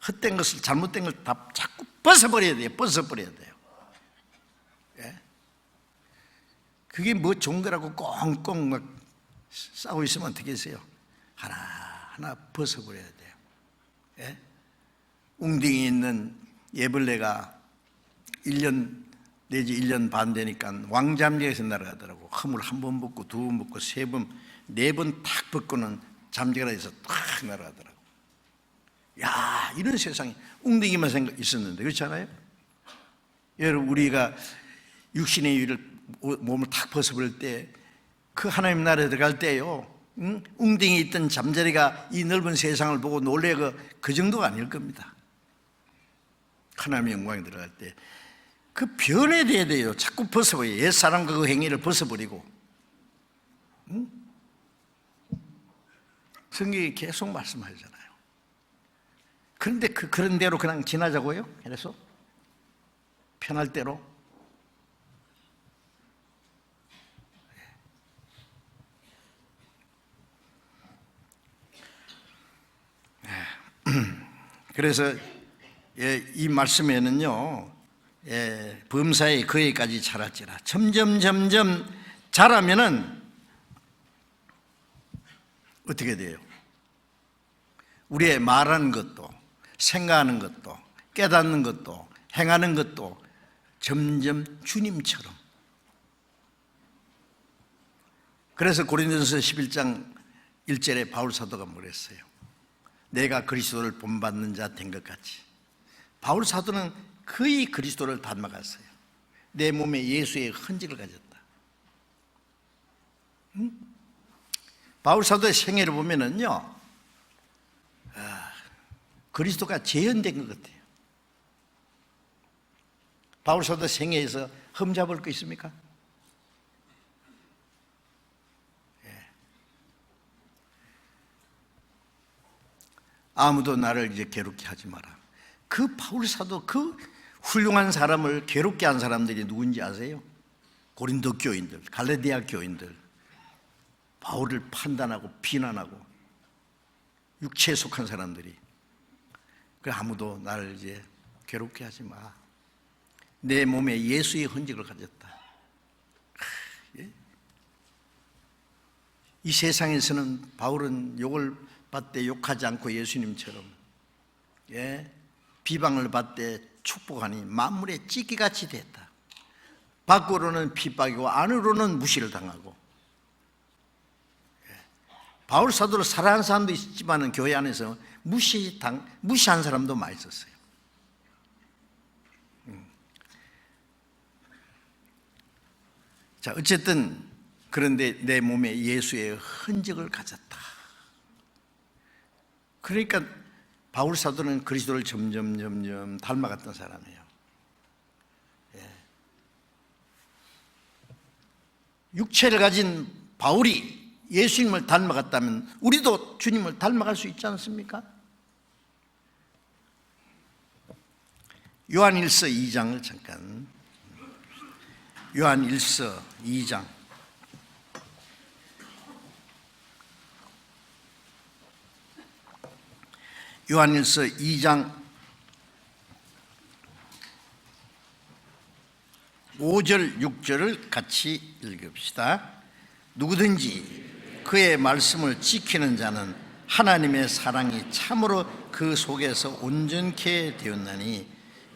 S1: 헛된 것을, 잘못된 걸 다 자꾸 벗어버려야 돼요. 벗어버려야 돼요. 그게 뭐 좋은 거라고 꽁꽁 막 싸우고 있으면 어떻게 했어요? 하나하나 벗어버려야 돼요. 웅덩이 있는 예벌레가 1년 내지 1년 반 되니까 왕잠재에서 날아가더라고. 허물 한 번 벗고 두 번 벗고 세 번, 네 번 탁 벗고는 잠재가 돼서 탁 날아가더라고. 야, 이런 세상에 웅덩이만 있었는데 그렇잖아요? 여러분, 우리가 육신의 위를 몸을 탁 벗어버릴 때 그 하나님 나라에 들어갈 때요, 웅덩이 있던 잠자리가 이 넓은 세상을 보고 놀래 그 정도가 아닐 겁니다. 하나님의 영광에 들어갈 때 그 변해야 돼요. 자꾸 벗어버려요. 옛사람과 그 행위를 벗어버리고. 성경이 계속 말씀하잖아요. 그런데 그런 대로 그냥 지나자고요? 그래서 편할 대로. 그래서 이 말씀에는요, 범사에 그에까지 자랄지라. 점점 자라면은 어떻게 돼요? 우리의 말하는 것도, 생각하는 것도, 깨닫는 것도, 행하는 것도 점점 주님처럼. 그래서 고린도전서 11장 1절에 바울 사도가 뭐랬어요? 내가 그리스도를 본받는 자 된 것 같이. 바울 사도는 거의 그리스도를 닮아갔어요. 내 몸에 예수의 흔적을 가졌다. 바울 사도의 생애를 보면은요, 그리스도가 재현된 것 같아요. 바울 사도 생애에서 흠잡을 거 있습니까? 아무도 나를 이제 괴롭게 하지 마라. 그 바울 사도, 그 훌륭한 사람을 괴롭게 한 사람들이 누군지 아세요? 고린도 교인들, 갈라디아 교인들, 바울을 판단하고 비난하고 육체에 속한 사람들이. 그 아무도 나를 이제 괴롭게 하지 마. 내 몸에 예수의 흔적을 가졌다. 이 세상에서는 바울은 욕을 받되 욕하지 않고 예수님처럼, 비방을 받되 축복하니 만물의 찢기같이 됐다. 밖으로는 핍박이고 안으로는 무시를 당하고. 바울 사도를 사랑하는 사람도 있지만 교회 안에서 무시한 사람도 많이 있었어요. 자, 어쨌든 그런데 내 몸에 예수의 흔적을 가졌다. 그러니까 바울 사도는 그리스도를 점점 닮아갔던 사람이에요. 육체를 가진 바울이 예수님을 닮아갔다면 우리도 주님을 닮아갈 수 있지 않습니까? 요한일서 2장을 잠깐. 요한일서 2장. 요한일서 2장 5절 6절을 같이 읽읍시다. 누구든지 그의 말씀을 지키는 자는 하나님의 사랑이 참으로 그 속에서 온전케 되었나니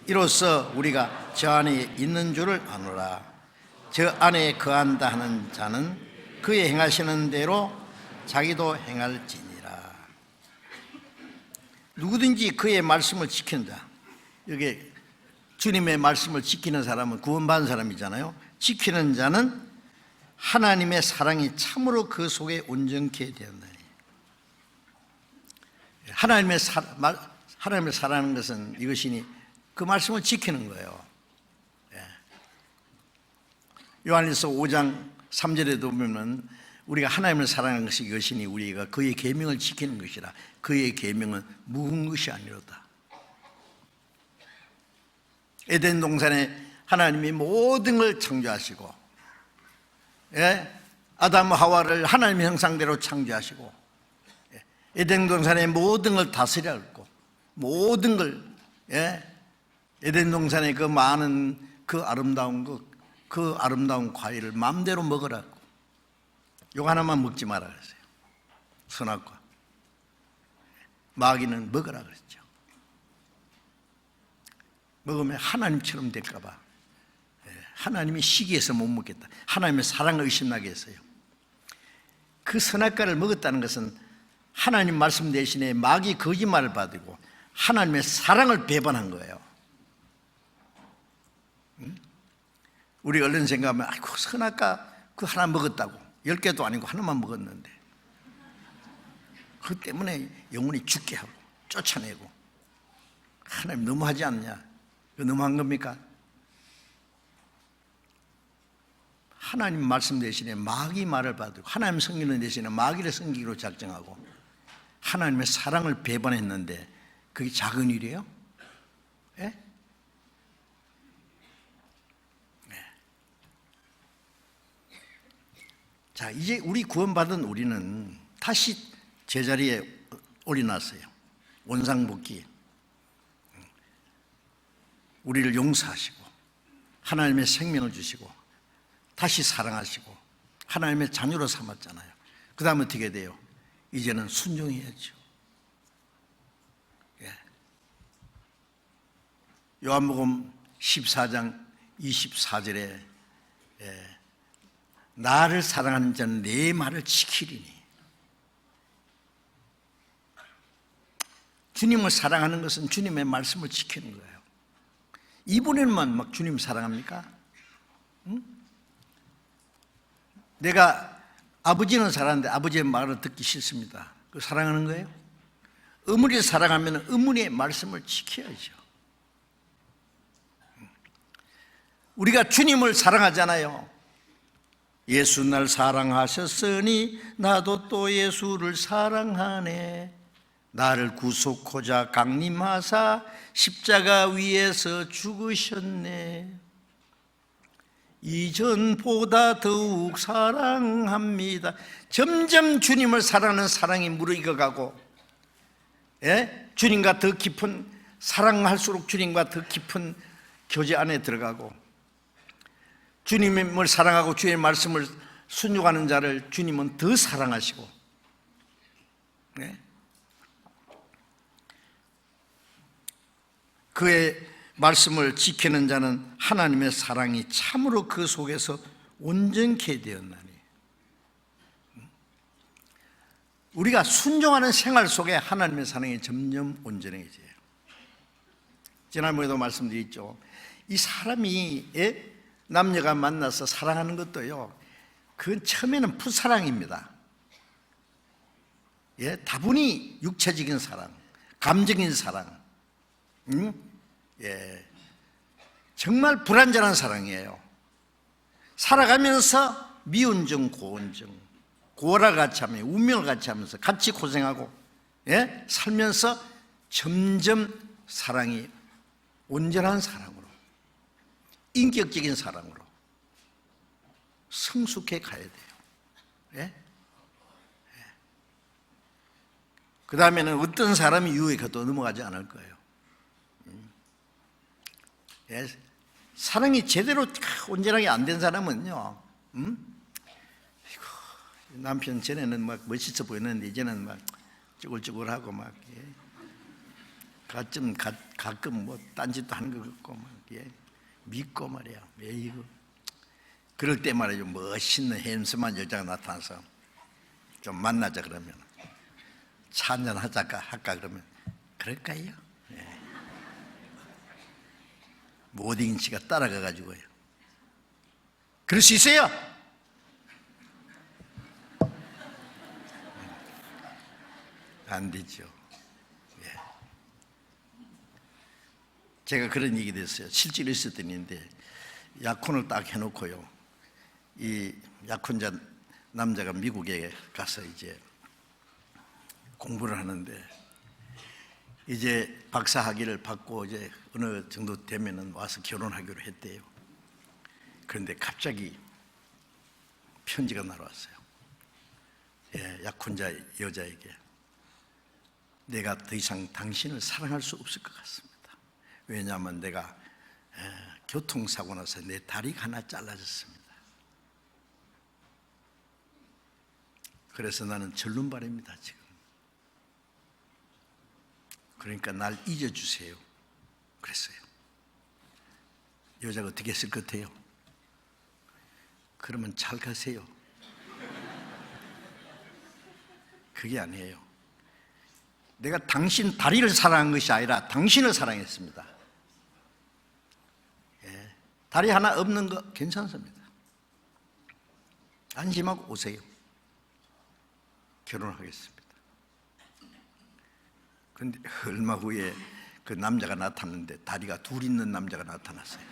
S1: 이로써 우리가 저 안에 있는 줄을 아노라. 저 안에 거한다 하는 자는 그의 행하시는 대로 자기도 행할지니라. 누구든지 그의 말씀을 지킨다. 여기 주님의 말씀을 지키는 사람은 구원받은 사람이잖아요. 지키는 자는 하나님의 사랑이 참으로 그 속에 온전케 되었나니. 하나님의 사랑하는 것은 이것이니 그 말씀을 지키는 거예요. 요한일서 5장 3절에도 보면 우리가 하나님을 사랑하는 것이 이것이니 우리가 그의 계명을 지키는 것이라. 그의 계명은 묵은 것이 아니로다. 에덴 동산에 하나님이 모든 걸 창조하시고, 아담 하와를 하나님의 형상대로 창조하시고, 에덴 동산의 모든 걸 다스려왔고, 모든 걸, 에덴 동산의 그 많은 그 아름다운 과일을 마음대로 먹으라고. 이거 하나만 먹지 마라 그랬어요. 선악과. 마귀는 먹으라 그랬죠. 먹으면 하나님처럼 될까 봐. 하나님이 시기해서 못 먹겠다. 하나님의 사랑을 의심나게 했어요. 그 선악과를 먹었다는 것은 하나님 말씀 대신에 마귀 거짓말을 받고 하나님의 사랑을 배반한 거예요. 우리 얼른 생각하면 아이고 선악과 그 하나 먹었다고. 10개도 아니고 하나만 먹었는데 그 때문에 영혼이 죽게 하고 쫓아내고. 하나님 너무하지 않냐? 이거 너무한 겁니까? 하나님 말씀 대신에 마귀 말을 받고 하나님 섬기는 대신에 마귀를 섬기기로 작정하고 하나님의 사랑을 배반했는데 그게 작은 일이에요? 예? 자, 이제 우리 구원받은 우리는 다시 제자리에 올려놨어요. 원상복귀. 우리를 용서하시고 하나님의 생명을 주시고 다시 사랑하시고 하나님의 자녀로 삼았잖아요. 그 다음에 어떻게 돼요? 이제는 순종해야죠. 요한복음 14장 24절에 나를 사랑하는 자는 내 말을 지키리니. 주님을 사랑하는 것은 주님의 말씀을 지키는 거예요. 이번에만 막 주님 사랑합니까? 응? 내가 아버지는 사랑하는데 아버지의 말을 듣기 싫습니다. 그 사랑하는 거예요? 어머니를 사랑하면 어머니의 말씀을 지켜야죠. 우리가 주님을 사랑하잖아요. 예수 날 사랑하셨으니 나도 또 예수를 사랑하네. 나를 구속하자 강림하사 십자가 위에서 죽으셨네. 이전보다 더욱 사랑합니다. 점점 주님을 사랑하는 사랑이 무르익어가고, 주님과 더 깊은 사랑할수록 주님과 더 깊은 교제 안에 들어가고, 주님을 사랑하고 주의 말씀을 순종하는 자를 주님은 더 사랑하시고, 그의 말씀을 지키는 자는 하나님의 사랑이 참으로 그 속에서 온전케 되었나니. 우리가 순종하는 생활 속에 하나님의 사랑이 점점 온전해져요. 지난번에도 말씀드렸죠. 이 사람이 남녀가 만나서 사랑하는 것도요, 그건 처음에는 풋사랑입니다. 다분히 육체적인 사랑, 감정인 사랑, 정말 불완전한 사랑이에요. 살아가면서 미운정, 고운정, 고라 같이 하며 운명을 같이 하면서 같이 고생하고, 살면서 점점 사랑이 온전한 사랑으로, 인격적인 사랑으로 성숙해 가야 돼요. 그 다음에는 어떤 사람이 유혹해도 넘어가지 않을 거예요. 사랑이 제대로 온전하게 안 된 사람은요, 남편 전에는 막 멋있어 보였는데 이제는 막 쭈글쭈글하고 막 가끔 뭐 딴짓도 하는 것 같고 막, 예. 믿고 말이야. 왜 이거? 그럴 때 말이죠. 멋있는 핸섬한 여자가 나타나서 좀 만나자 그러면 차 한잔 할까 그러면 그럴까요? 예. 모딩 씨가 따라가 가지고요. 그럴 수 있어요? 안 되죠. 예. 제가 그런 얘기 됐어요. 실제로 있었던 일인데 약혼을 딱 해놓고요. 이 약혼자 남자가 미국에 가서 이제 공부를 하는데 이제 박사 학위를 받고 이제 어느 정도 되면은 와서 결혼하기로 했대요. 그런데 갑자기 편지가 날아왔어요. 예, 약혼자 여자에게 내가 더 이상 당신을 사랑할 수 없을 것 같습니다. 왜냐하면 내가 교통사고 나서 내 다리가 하나 잘라졌습니다. 그래서 나는 절름발입니다 지금. 그러니까 날 잊어주세요 그랬어요. 여자가 어떻게 했을 것 같아요? 그러면 잘 가세요. 그게 아니에요. 내가 당신 다리를 사랑한 것이 아니라 당신을 사랑했습니다. 예. 다리 하나 없는 거 괜찮습니다. 안심하고 오세요. 결혼하겠습니다. 그런데 얼마 후에 그 남자가 나타났는데 다리가 둘 있는 남자가 나타났어요.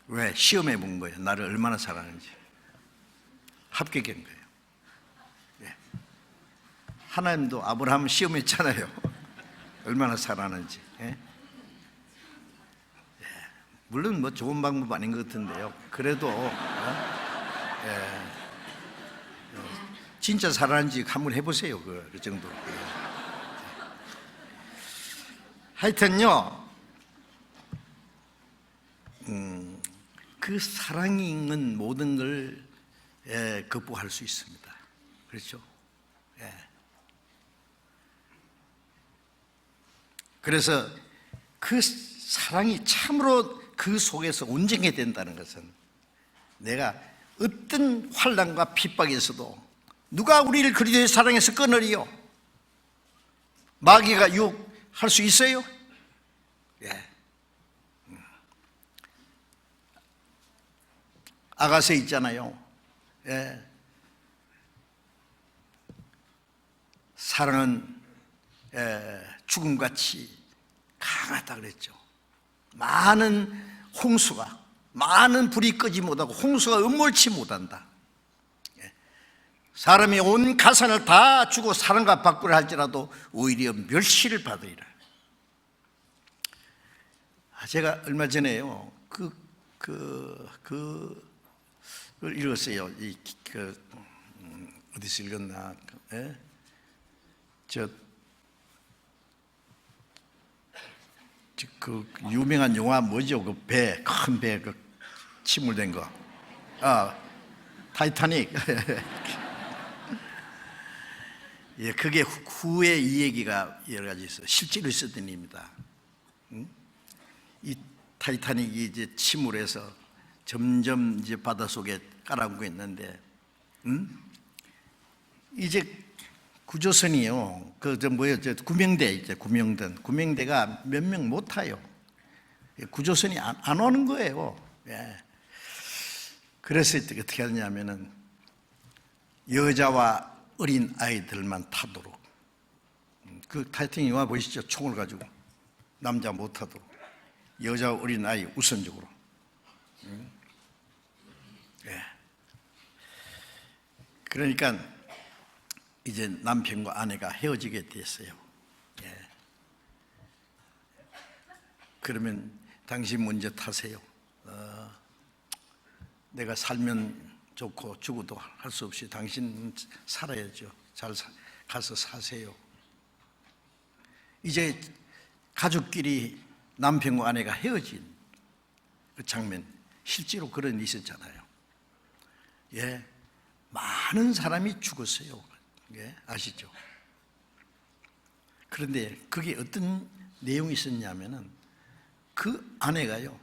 S1: 왜? 시험해 본 거예요. 나를 얼마나 사랑하는지. 합격한 거예요. 예. 하나님도 아브라함 시험했잖아요. 얼마나 사랑하는지. 예? 예. 물론 뭐 좋은 방법 아닌 것 같은데요. 그래도 예. 진짜 사랑하는지 한번 해보세요. 그 정도. 하여튼요, 그 사랑이 있는 모든 걸 극복할 수 있습니다. 그렇죠? 예. 그래서 그 사랑이 참으로 그 속에서 온전히 된다는 것은 내가 어떤 환난과 핍박에서도 누가 우리를 그리스도의 사랑에서 끊으리요? 마귀가 유혹할 수 있어요? 예. 아가서 있잖아요. 예. 사랑은 죽음같이 강하다 그랬죠. 많은 홍수가, 많은 불이 끄지 못하고 홍수가 음몰치 못한다. 사람이 온 가산을 다 주고 사랑과 바꾸려 할지라도 오히려 멸시를 받으리라. 제가 얼마 전에요 그걸 읽었어요. 어디서 읽었나? 그 유명한 영화 뭐죠? 그 배, 큰 배, 그 침몰된 거. 타이타닉. 예, 그게 후에 이 얘기가 여러 가지 있어요. 실제로 있었던 일입니다. 이 타이타닉이 이제 침몰해서 점점 이제 바닷속에 깔아앉고 있는데, 이제 구조선이요. 구명대 이제 구명대가 몇 명 못 타요. 구조선이 안 오는 거예요. 예. 그래서 어떻게 하냐면은 여자와 어린 아이들만 타도록, 그 타이타닉 영화 보시죠? 총을 가지고 남자 못 타도록 여자와 어린 아이 우선적으로. 예. 그러니까 이제 남편과 아내가 헤어지게 됐어요. 예. 그러면 당신 먼저 타세요. 내가 살면 좋고 죽어도 할 수 없이 당신 살아야죠. 잘 가서 사세요. 이제 가족끼리 남편과 아내가 헤어진 그 장면, 실제로 그런 일이 있었잖아요. 예, 많은 사람이 죽었어요. 예, 아시죠? 그런데 그게 어떤 내용이 있었냐면은 그 아내가요,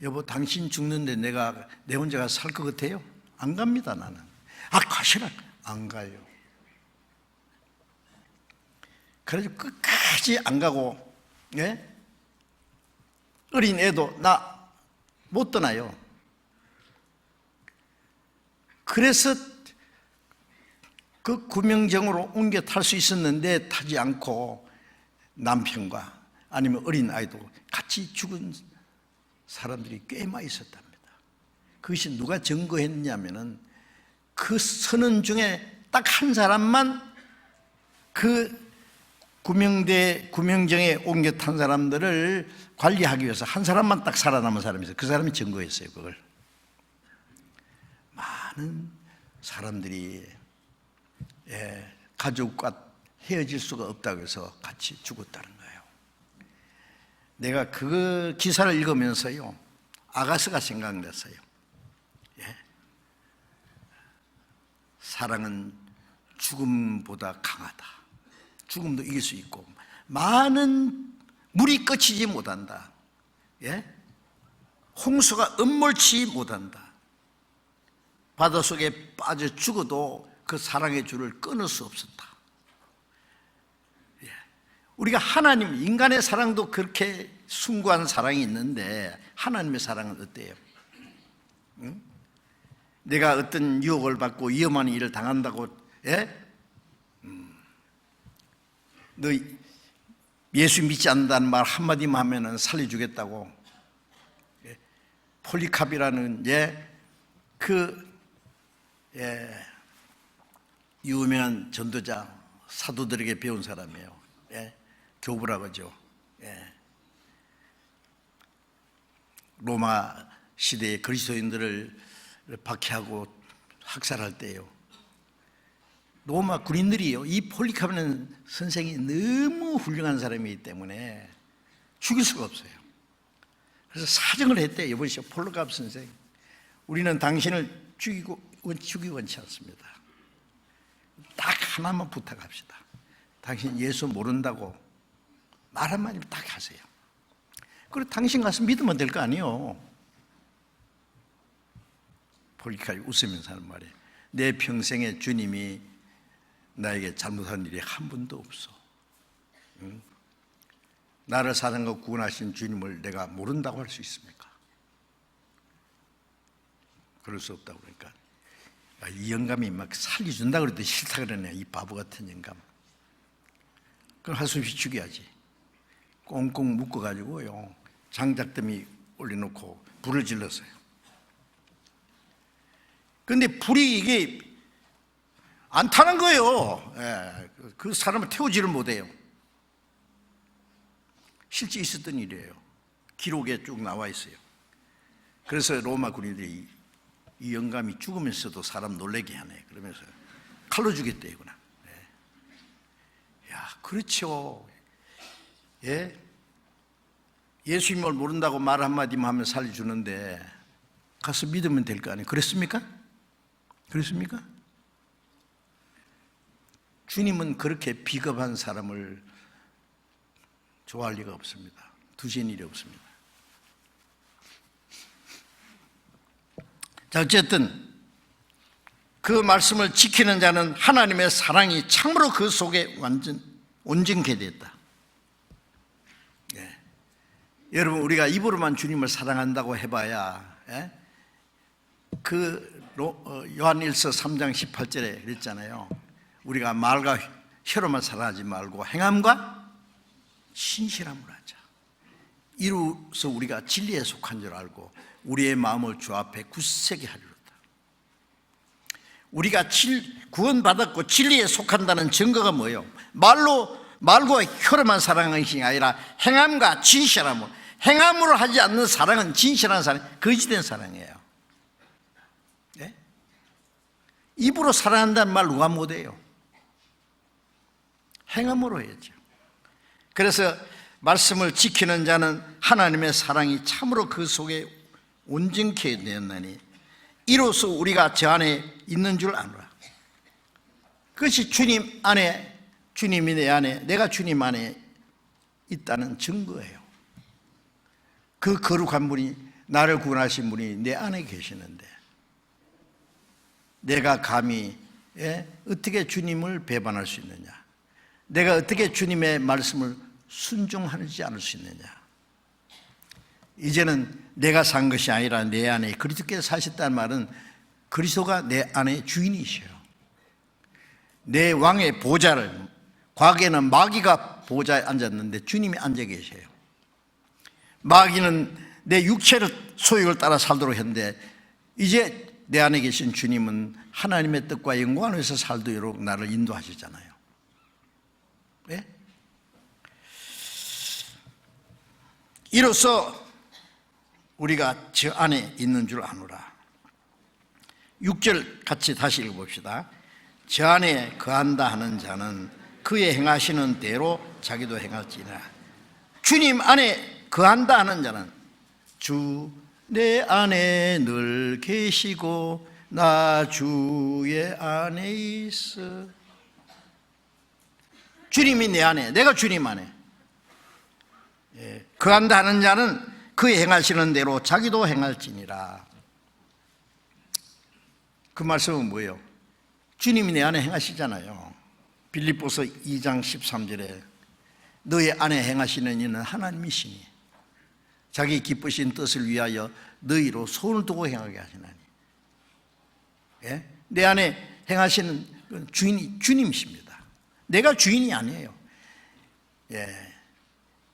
S1: 여보 당신 죽는데 내 혼자가 살 것 같아요? 안 갑니다. 나는. 가시라. 안 가요. 그래서 끝까지 안 가고, 예? 어린 애도 나 못 떠나요. 그래서 그 구명정으로 옮겨 탈 수 있었는데 타지 않고 남편과 아니면 어린 아이도 같이 죽은 사람들이 꽤 많이 있었답니다. 그것이 누가 증거했냐면은 그 선원 중에 딱 한 사람만 그 구명정에 옮겨 탄 사람들을 관리하기 위해서 한 사람만 딱 살아남은 사람이 있어요. 그 사람이 증거했어요. 그걸. 많은 사람들이 가족과 헤어질 수가 없다고 해서 같이 죽었다는 거예요. 내가 그 기사를 읽으면서요, 아가스가 생각났어요. 사랑은 죽음보다 강하다. 죽음도 이길 수 있고 많은 물이 꺼치지 못한다. 홍수가 음몰치 못한다. 바닷속에 빠져 죽어도 그 사랑의 줄을 끊을 수 없었다. 우리가 하나님, 인간의 사랑도 그렇게 숭고한 사랑이 있는데 하나님의 사랑은 어때요? 응? 내가 어떤 유혹을 받고 위험한 일을 당한다고, 너 예수 믿지 않는다는 말 한마디만 하면은 살려주겠다고. 폴리캅이라는 유명한 전도자, 사도들에게 배운 사람이에요. 교부라고 하죠. 로마 시대의 그리스도인들을 박해하고 학살할 때요, 로마 군인들이요, 이 폴리캅이라는 선생이 너무 훌륭한 사람이기 때문에 죽일 수가 없어요. 그래서 사정을 했대요. 여보시오, 폴리캅 선생, 우리는 당신을 죽이기 원치 않습니다. 딱 하나만 부탁합시다. 당신 예수 모른다고 말 한마디 딱 하세요. 그리고 당신 가서 믿으면 될 거 아니에요. 폴리캅이 웃으면서 하는 말이에요. 내 평생에 주님이 나에게 잘못한 일이 한 번도 없어. 응? 나를 사랑과 구원하신 주님을 내가 모른다고 할 수 있습니까? 그럴 수 없다고. 그러니까 이 영감이 막 살려준다 그래도 싫다 그러네. 이 바보 같은 영감. 그럼 할 수 없이 죽여야지. 꽁꽁 묶어가지고요, 장작더미 올려놓고 불을 질렀어요. 근데 불이 이게 안 타는 거예요. 그 사람을 태우지를 못해요. 실제 있었던 일이에요. 기록에 쭉 나와 있어요. 그래서 로마 군인들이 이 영감이 죽으면서도 사람 놀래게 하네. 그러면서 칼로 죽였대구나. 야, 그렇죠. 예수님을 모른다고 말 한마디만 하면 살려주는데 가서 믿으면 될 거 아니에요. 그랬습니까? 그랬습니까? 주님은 그렇게 비겁한 사람을 좋아할 리가 없습니다. 두신 일이 없습니다. 자, 어쨌든 그 말씀을 지키는 자는 하나님의 사랑이 참으로 그 속에 온전케 됐다. 여러분, 우리가 입으로만 주님을 사랑한다고 해봐야, 요한일서 3장 18절에 그랬잖아요. 우리가 말과 혀로만 사랑하지 말고 행함과 신실함으로 하자. 이로써 우리가 진리에 속한 줄 알고 우리의 마음을 주 앞에 굳세게 하리로다. 우리가 구원받았고 진리에 속한다는 증거가 뭐예요? 말과 혀로만 사랑하는 것이 아니라 행함과 진실함으로. 행함으로 하지 않는 사랑은 진실한 사랑, 거짓된 사랑이에요. 입으로 사랑한다는 말 누가 못해요? 행함으로 해야죠. 그래서 말씀을 지키는 자는 하나님의 사랑이 참으로 그 속에 온전케 되었나니 이로써 우리가 저 안에 있는 줄 아노라. 그것이 주님 안에 주님이 내 안에, 내가 주님 안에 있다는 증거예요. 그 거룩한 분이, 나를 구원하신 분이 내 안에 계시는데 내가 감히 어떻게 주님을 배반할 수 있느냐? 내가 어떻게 주님의 말씀을 순종하지 않을 수 있느냐? 이제는 내가 산 것이 아니라 내 안에 그리스도께서 사셨다는 말은 그리스도가 내 안에 주인이셔요. 내 왕의 보좌를, 과거에는 마귀가 보좌에 앉았는데 주님이 앉아 계셔요. 마귀는 내 육체를, 소욕을 따라 살도록 했는데 이제 내 안에 계신 주님은 하나님의 뜻과 영광을 위해서 살도록 나를 인도하시잖아요. 네? 이로써 우리가 저 안에 있는 줄 아노라. 6절 같이 다시 읽어봅시다. 저 안에 거한다 하는 자는 그의 행하시는 대로 자기도 행할지니라. 주님 안에 거한다 하는 자는 주 내 안에 늘 계시고 나 주의 안에 있어. 주님이 내 안에, 내가 주님 안에. 거한다 하는 자는 그의 행하시는 대로 자기도 행할지니라. 그 말씀은 뭐예요? 주님이 내 안에 행하시잖아요. 빌립보서 2장 13절에 너의 안에 행하시는 이는 하나님이시니 자기 기쁘신 뜻을 위하여 너희로 손을 두고 행하게 하시나니. 내 안에 행하시는 주인이 주님이십니다. 내가 주인이 아니에요.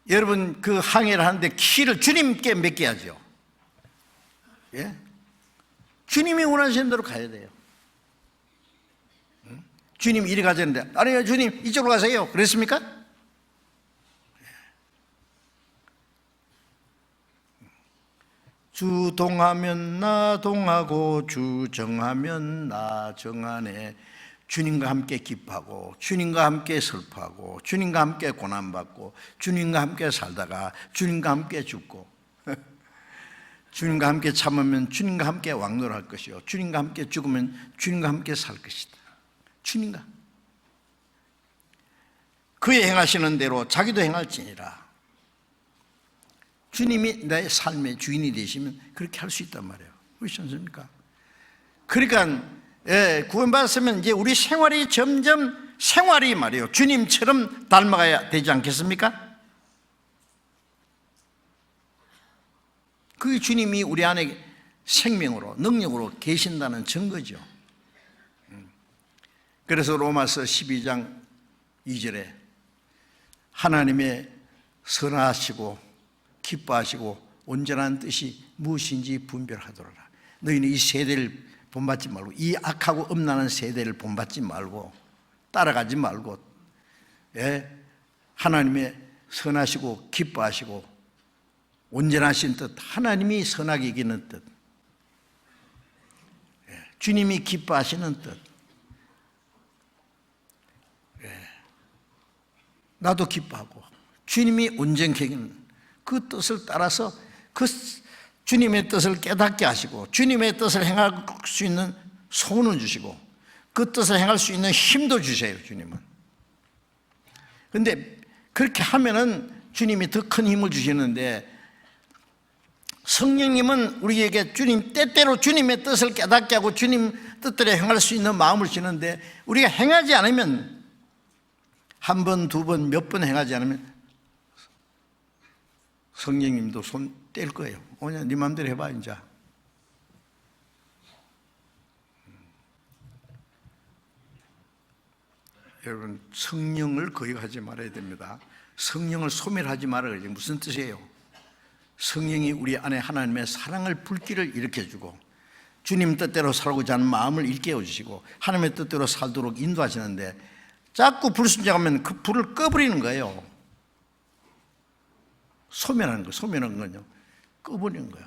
S1: 여러분 그 항해를 하는데 키를 주님께 맡겨야죠. 주님이 원하시는 대로 가야 돼요. 주님 이리 가자는데 아니요 주님 이쪽으로 가세요 그랬습니까? 주 동하면 나 동하고 주 정하면 나 정하네. 주님과 함께 기뻐하고 주님과 함께 슬퍼하고 주님과 함께 고난받고 주님과 함께 살다가 주님과 함께 죽고 주님과 함께 참으면 주님과 함께 왕노할 것이요 주님과 함께 죽으면 주님과 함께 살 것이다. 주님과 그의 행하시는 대로 자기도 행할지니라. 주님이 나의 삶의 주인이 되시면 그렇게 할 수 있단 말이에요. 그렇지 않습니까? 그러니까 구원받았으면 이제 우리 생활이 점점 생활이 말이에요 주님처럼 닮아가야 되지 않겠습니까? 그 주님이 우리 안에 생명으로 능력으로 계신다는 증거죠. 그래서 로마서 12장 2절에 하나님의 선하시고 기뻐하시고 온전한 뜻이 무엇인지 분별하도록. 너희는 이 세대를 본받지 말고 이 악하고 음란한 세대를 본받지 말고 따라가지 말고 하나님의 선하시고 기뻐하시고 온전하신 뜻, 하나님이 선하게 이기는 뜻, 주님이 기뻐하시는 뜻, 나도 기뻐하고 주님이 온전케 이기는 그 뜻을 따라서 그 주님의 뜻을 깨닫게 하시고 주님의 뜻을 행할 수 있는 소원을 주시고 그 뜻을 행할 수 있는 힘도 주세요. 주님은. 그런데 그렇게 하면은 주님이 더 큰 힘을 주시는데 성령님은 우리에게 주님 때때로 주님의 뜻을 깨닫게 하고 주님 뜻대로 행할 수 있는 마음을 주는데 우리가 행하지 않으면 한 번, 두 번, 몇 번 행하지 않으면 성령님도 손 뗄 거예요. 오냐, 네 마음대로 해봐 이제. 여러분 성령을 거역하지 말아야 됩니다. 성령을 소멸하지 말아야 돼요. 무슨 뜻이에요? 성령이 우리 안에 하나님의 사랑을 불길을 일으켜주고 주님 뜻대로 살고자 하는 마음을 일깨워주시고 하나님의 뜻대로 살도록 인도하시는데 자꾸 불순종하면 그 불을 꺼버리는 거예요. 소멸하는 거예요. 소멸하는 건요 꺼버리는 거예요.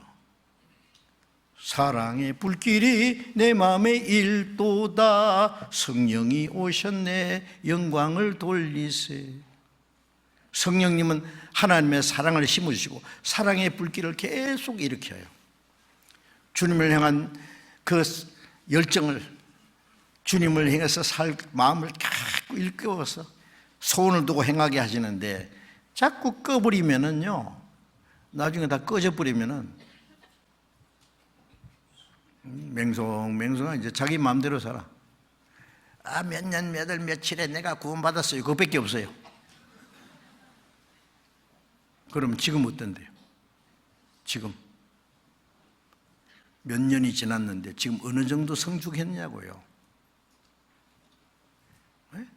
S1: 사랑의 불길이 내 마음에 일도다. 성령이 오셨네. 영광을 돌리세. 성령님은 하나님의 사랑을 심어주시고 사랑의 불길을 계속 일으켜요. 주님을 향한 그 열정을 주님을 향해서 살 마음을 자꾸 일깨워서 소원을 두고 행하게 하시는데 자꾸 꺼버리면은요, 나중에 다 꺼져버리면은 맹송맹송한 이제 자기 마음대로 살아. 몇 년 몇 월 며칠에 내가 구원받았어요. 그것밖에 없어요. 그럼 지금 어떤데요? 지금 몇 년이 지났는데 지금 어느 정도 성숙했냐고요? 네?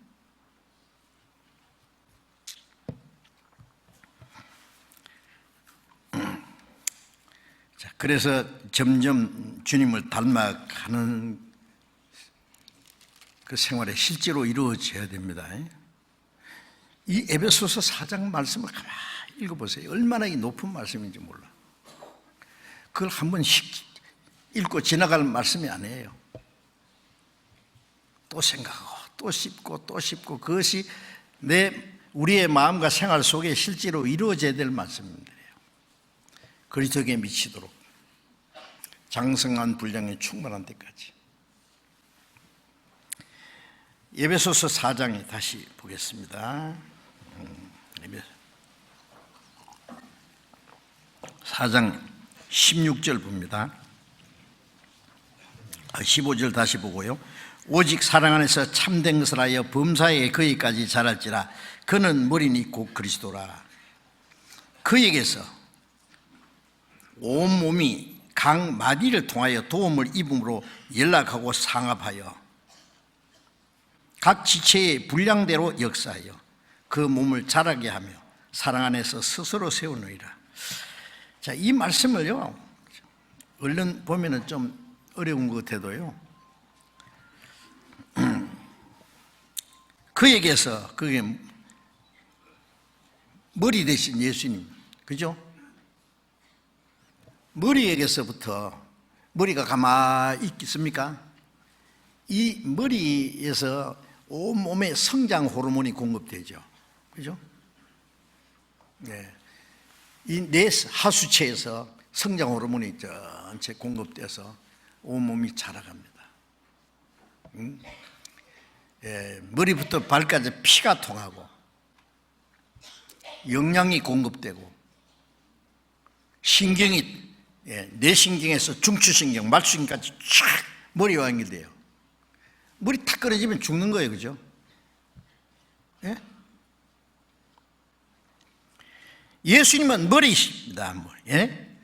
S1: 자, 그래서 점점 주님을 닮아가는 그 생활에 실제로 이루어져야 됩니다. 이 에베소서 4장 말씀을 가만히 읽어보세요. 얼마나 이 높은 말씀인지 몰라. 그걸 한번 읽고 지나갈 말씀이 아니에요. 또 생각하고 또 씹고 또 씹고 그것이 우리의 마음과 생활 속에 실제로 이루어져야 될 말씀들이에요. 그리스도에게 미치도록 장성한 분량이 충만한 때까지. 에베소서 4장에 다시 보겠습니다. 4장 16절 봅니다. 15절 다시 보고요. 오직 사랑 안에서 참된 것을 하여 범사에 거기까지 자랄지라. 그는 머리니 곧 그리스도라. 그에게서 온 몸이 각 마디를 통하여 도움을 입음으로 연락하고 상합하여 각 지체의 분량대로 역사하여 그 몸을 자라게 하며 사랑 안에서 스스로 세우느니라. 자, 이 말씀을요, 얼른 보면은 좀 어려운 것 같아도요, 그에게서, 그게 머리 대신 예수님, 그죠? 머리에게서부터, 머리가 가만히 있겠습니까? 이 머리에서 온몸에 성장 호르몬이 공급되죠. 그죠? 네. 이 내 하수체에서 성장 호르몬이 전체 공급돼서 온몸이 자라갑니다. 머리부터 발까지 피가 통하고 영양이 공급되고 신경이 뇌신경에서 중추신경, 말수신경까지 쫙 머리와 연결돼요. 머리 탁 끊어지면 죽는 거예요. 그죠? 예? 예수님은 머리이십니다. 예?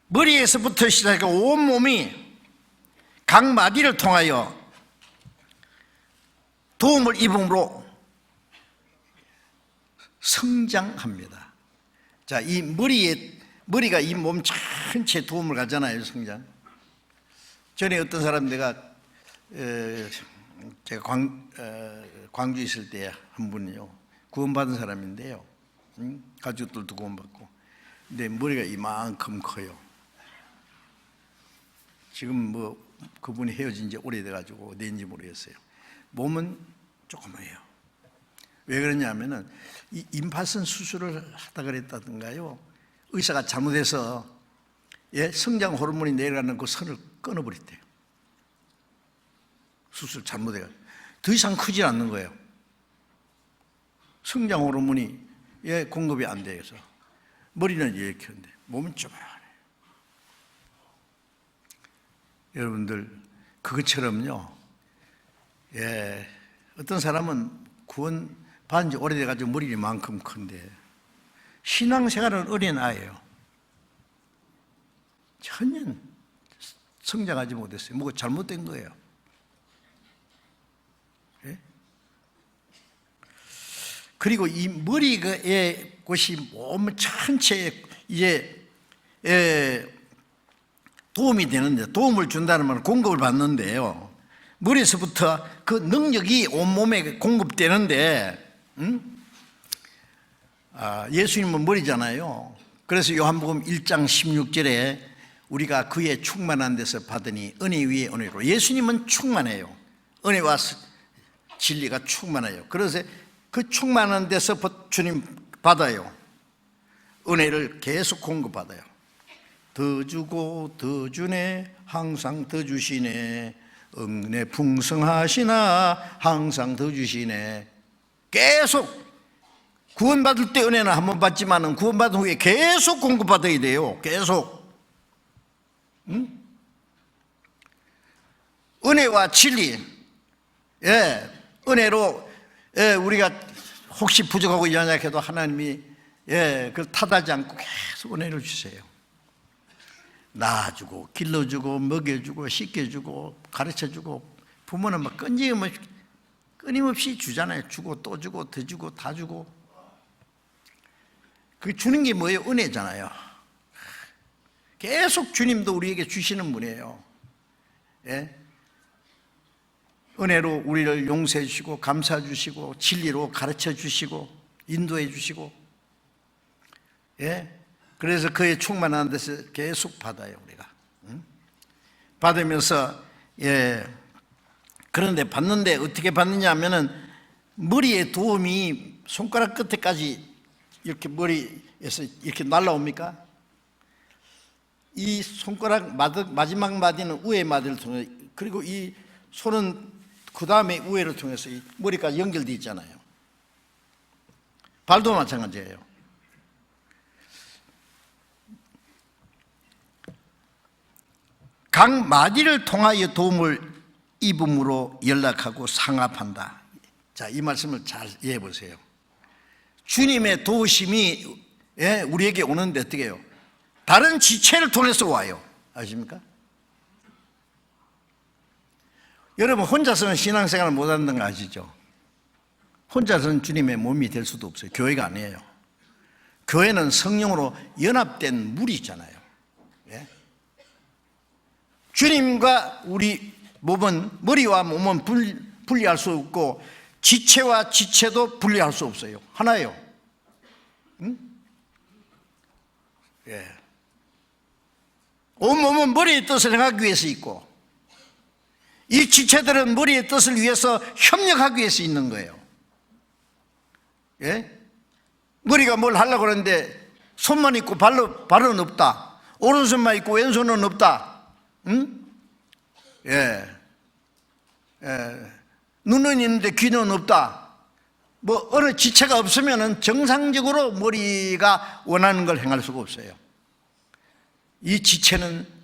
S1: 머리에서부터 시작해 온몸이 각 마디를 통하여 도움을 입음으로 성장합니다. 자, 이 머리가 이 몸 전체에 도움을 가잖아요. 성장. 전에 어떤 사람 제가 광주에 있을 때 한 분이요, 구원받은 사람인데요, 가족들도 구원받고, 근데 머리가 이만큼 커요. 지금 뭐 그분이 헤어진 지 오래돼가지고 어디인지 모르겠어요. 몸은 조그매요. 왜 그러냐면은 이 임파선 수술을 하다 그랬다든가요, 의사가 잘못해서 성장 호르몬이 내려가는 그 선을 끊어버렸대요. 수술 잘못해가지고 더 이상 크지 않는 거예요. 성장 호르몬이 공급이 안 돼서 머리는 이렇게 하는데 몸은 조그만해요. 여러분들 그것처럼요, 어떤 사람은 구원 받은 지 오래돼가지고 머리가 이만큼 큰데 신앙생활은 어린아이예요. 전혀 성장하지 못했어요. 뭐가 잘못된 거예요. 그리고 이 머리의 곳이 몸 전체에 이제 도움이 되는데, 도움을 준다는 말은 공급을 받는데요, 머리에서부터 그 능력이 온몸에 공급되는데, 예수님은 머리잖아요. 그래서 요한복음 1장 16절에 우리가 그의 충만한 데서 받으니 은혜 위에 은혜로, 예수님은 충만해요. 은혜와 진리가 충만해요. 그래서 그 충만한 데서 주님 받아요. 은혜를 계속 공급받아요. 더 주고 더 주네, 항상 더 주시네, 은혜 풍성하시나 항상 더 주시네. 계속 구원받을 때 은혜는 한 번 받지만은 구원받은 후에 계속 공급받아야 돼요. 계속. 은혜와 진리. 예, 은혜로 우리가 혹시 부족하고 연약해도 하나님이 그걸 탓하지 않고 계속 은혜를 주세요. 낳아주고 길러주고 먹여주고 씻겨주고 가르쳐주고 부모는 막 끊임없이 주잖아요. 주고 또 주고 더 주고 다 주고. 그 주는 게 뭐예요? 은혜잖아요. 계속 주님도 우리에게 주시는 분이에요. 예? 은혜로 우리를 용서해 주시고 감싸 주시고 진리로 가르쳐 주시고 인도해 주시고, 예? 그래서 그의 충만한 데서 계속 받아요. 우리가 받으면서, 그런데 받는데 어떻게 받느냐 하면은 머리에 도움이 손가락 끝에까지 이렇게 머리에서 이렇게 날라옵니까? 이 손가락 마지막 마디는 우회 마디를 통해, 그리고 이 손은 그 다음에 우회를 통해서 이 머리까지 연결되어 있잖아요. 발도 마찬가지예요. 각 마디를 통하여 도움을 입음으로 연락하고 상합한다. 자, 이 말씀을 잘 이해해 보세요. 주님의 도우심이 우리에게 오는데 어떻게 해요? 다른 지체를 통해서 와요. 아십니까? 여러분, 혼자서는 신앙생활을 못하는 거 아시죠? 혼자서는 주님의 몸이 될 수도 없어요. 교회가 아니에요. 교회는 성령으로 연합된 무리잖아요. 주님과 우리 몸은, 머리와 몸은 분리할 수 없고 지체와 지체도 분리할 수 없어요. 하나예요. 온몸은 머리의 뜻을 행하기 위해서 있고 이 지체들은 머리의 뜻을 위해서 협력하기 위해서 있는 거예요. 머리가 뭘 하려고 그러는데 손만 있고 발은 없다. 오른손만 있고 왼손은 없다. 눈은 있는데 귀는 없다. 뭐 어느 지체가 없으면 정상적으로 머리가 원하는 걸 행할 수가 없어요. 이 지체는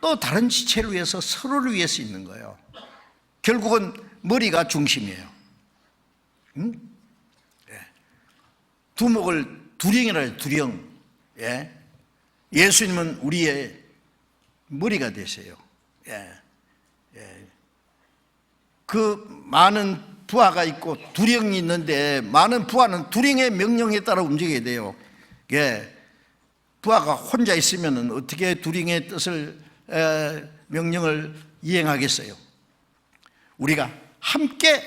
S1: 또 다른 지체를 위해서, 서로를 위해서 있는 거예요. 결국은 머리가 중심이에요. 두목을 두령이라 해요. 두령. 예수님은 우리의 머리가 되세요. 그 많은 부하가 있고 두령이 있는데 많은 부하는 두령의 명령에 따라 움직여야 돼요. 부하가 혼자 있으면 어떻게 두령의 뜻을 명령을 이행하겠어요? 우리가 함께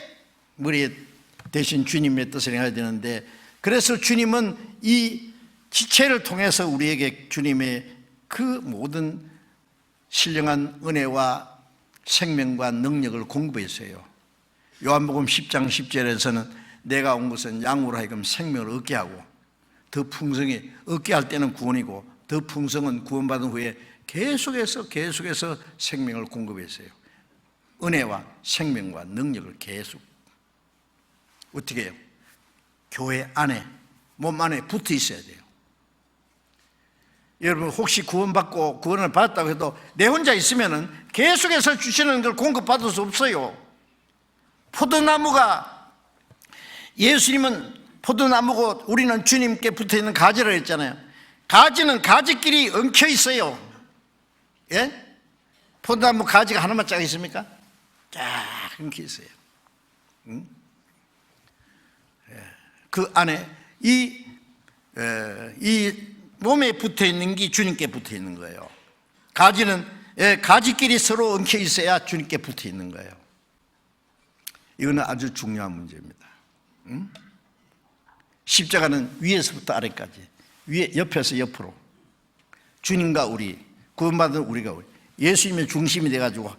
S1: 머리 대신 주님의 뜻을 행해야 되는데, 그래서 주님은 이 지체를 통해서 우리에게 주님의 그 모든 신령한 은혜와 생명과 능력을 공급했어요. 요한복음 10장 10절에서는 내가 온 것은 양으로 하여금 생명을 얻게 하고, 더 풍성히 얻게 할 때는 구원이고 더 풍성은 구원받은 후에 계속해서 생명을 공급했어요. 은혜와 생명과 능력을 계속. 어떻게 해요? 교회 안에, 몸 안에 붙어 있어야 돼요. 여러분, 혹시 구원받고 구원을 받았다고 해도 내 혼자 있으면 계속해서 주시는 걸 공급받을 수 없어요. 포도나무가, 예수님은 포도나무고 우리는 주님께 붙어있는 가지를 했잖아요. 가지는 가지끼리 엉켜 있어요. 포도나무 가지가 하나만 쫙 있습니까? 쫙 엉켜 있어요. 그 안에 이 몸에 붙어 있는 게 주님께 붙어 있는 거예요. 가지는 가지끼리 서로 엉켜 있어야 주님께 붙어 있는 거예요. 이거는 아주 중요한 문제입니다. 십자가는 위에서부터 아래까지, 위에 옆에서 옆으로, 주님과 우리, 구원받은 우리가 우리, 예수님의 중심이 돼가지고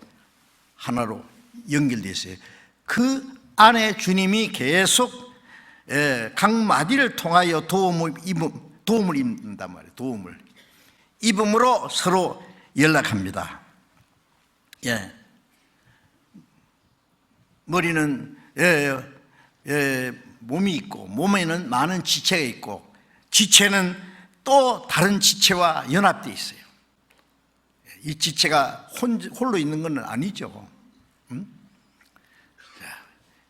S1: 하나로 연결되어 있어요. 그 안에 주님이 계속 각 마디를 통하여 도움을 입는단 말이에요. 도움을 입음으로 서로 연락합니다. 머리는 몸이 있고 몸에는 많은 지체가 있고 지체는 또 다른 지체와 연합되어 있어요. 이 지체가 홀로 있는 건 아니죠. 자,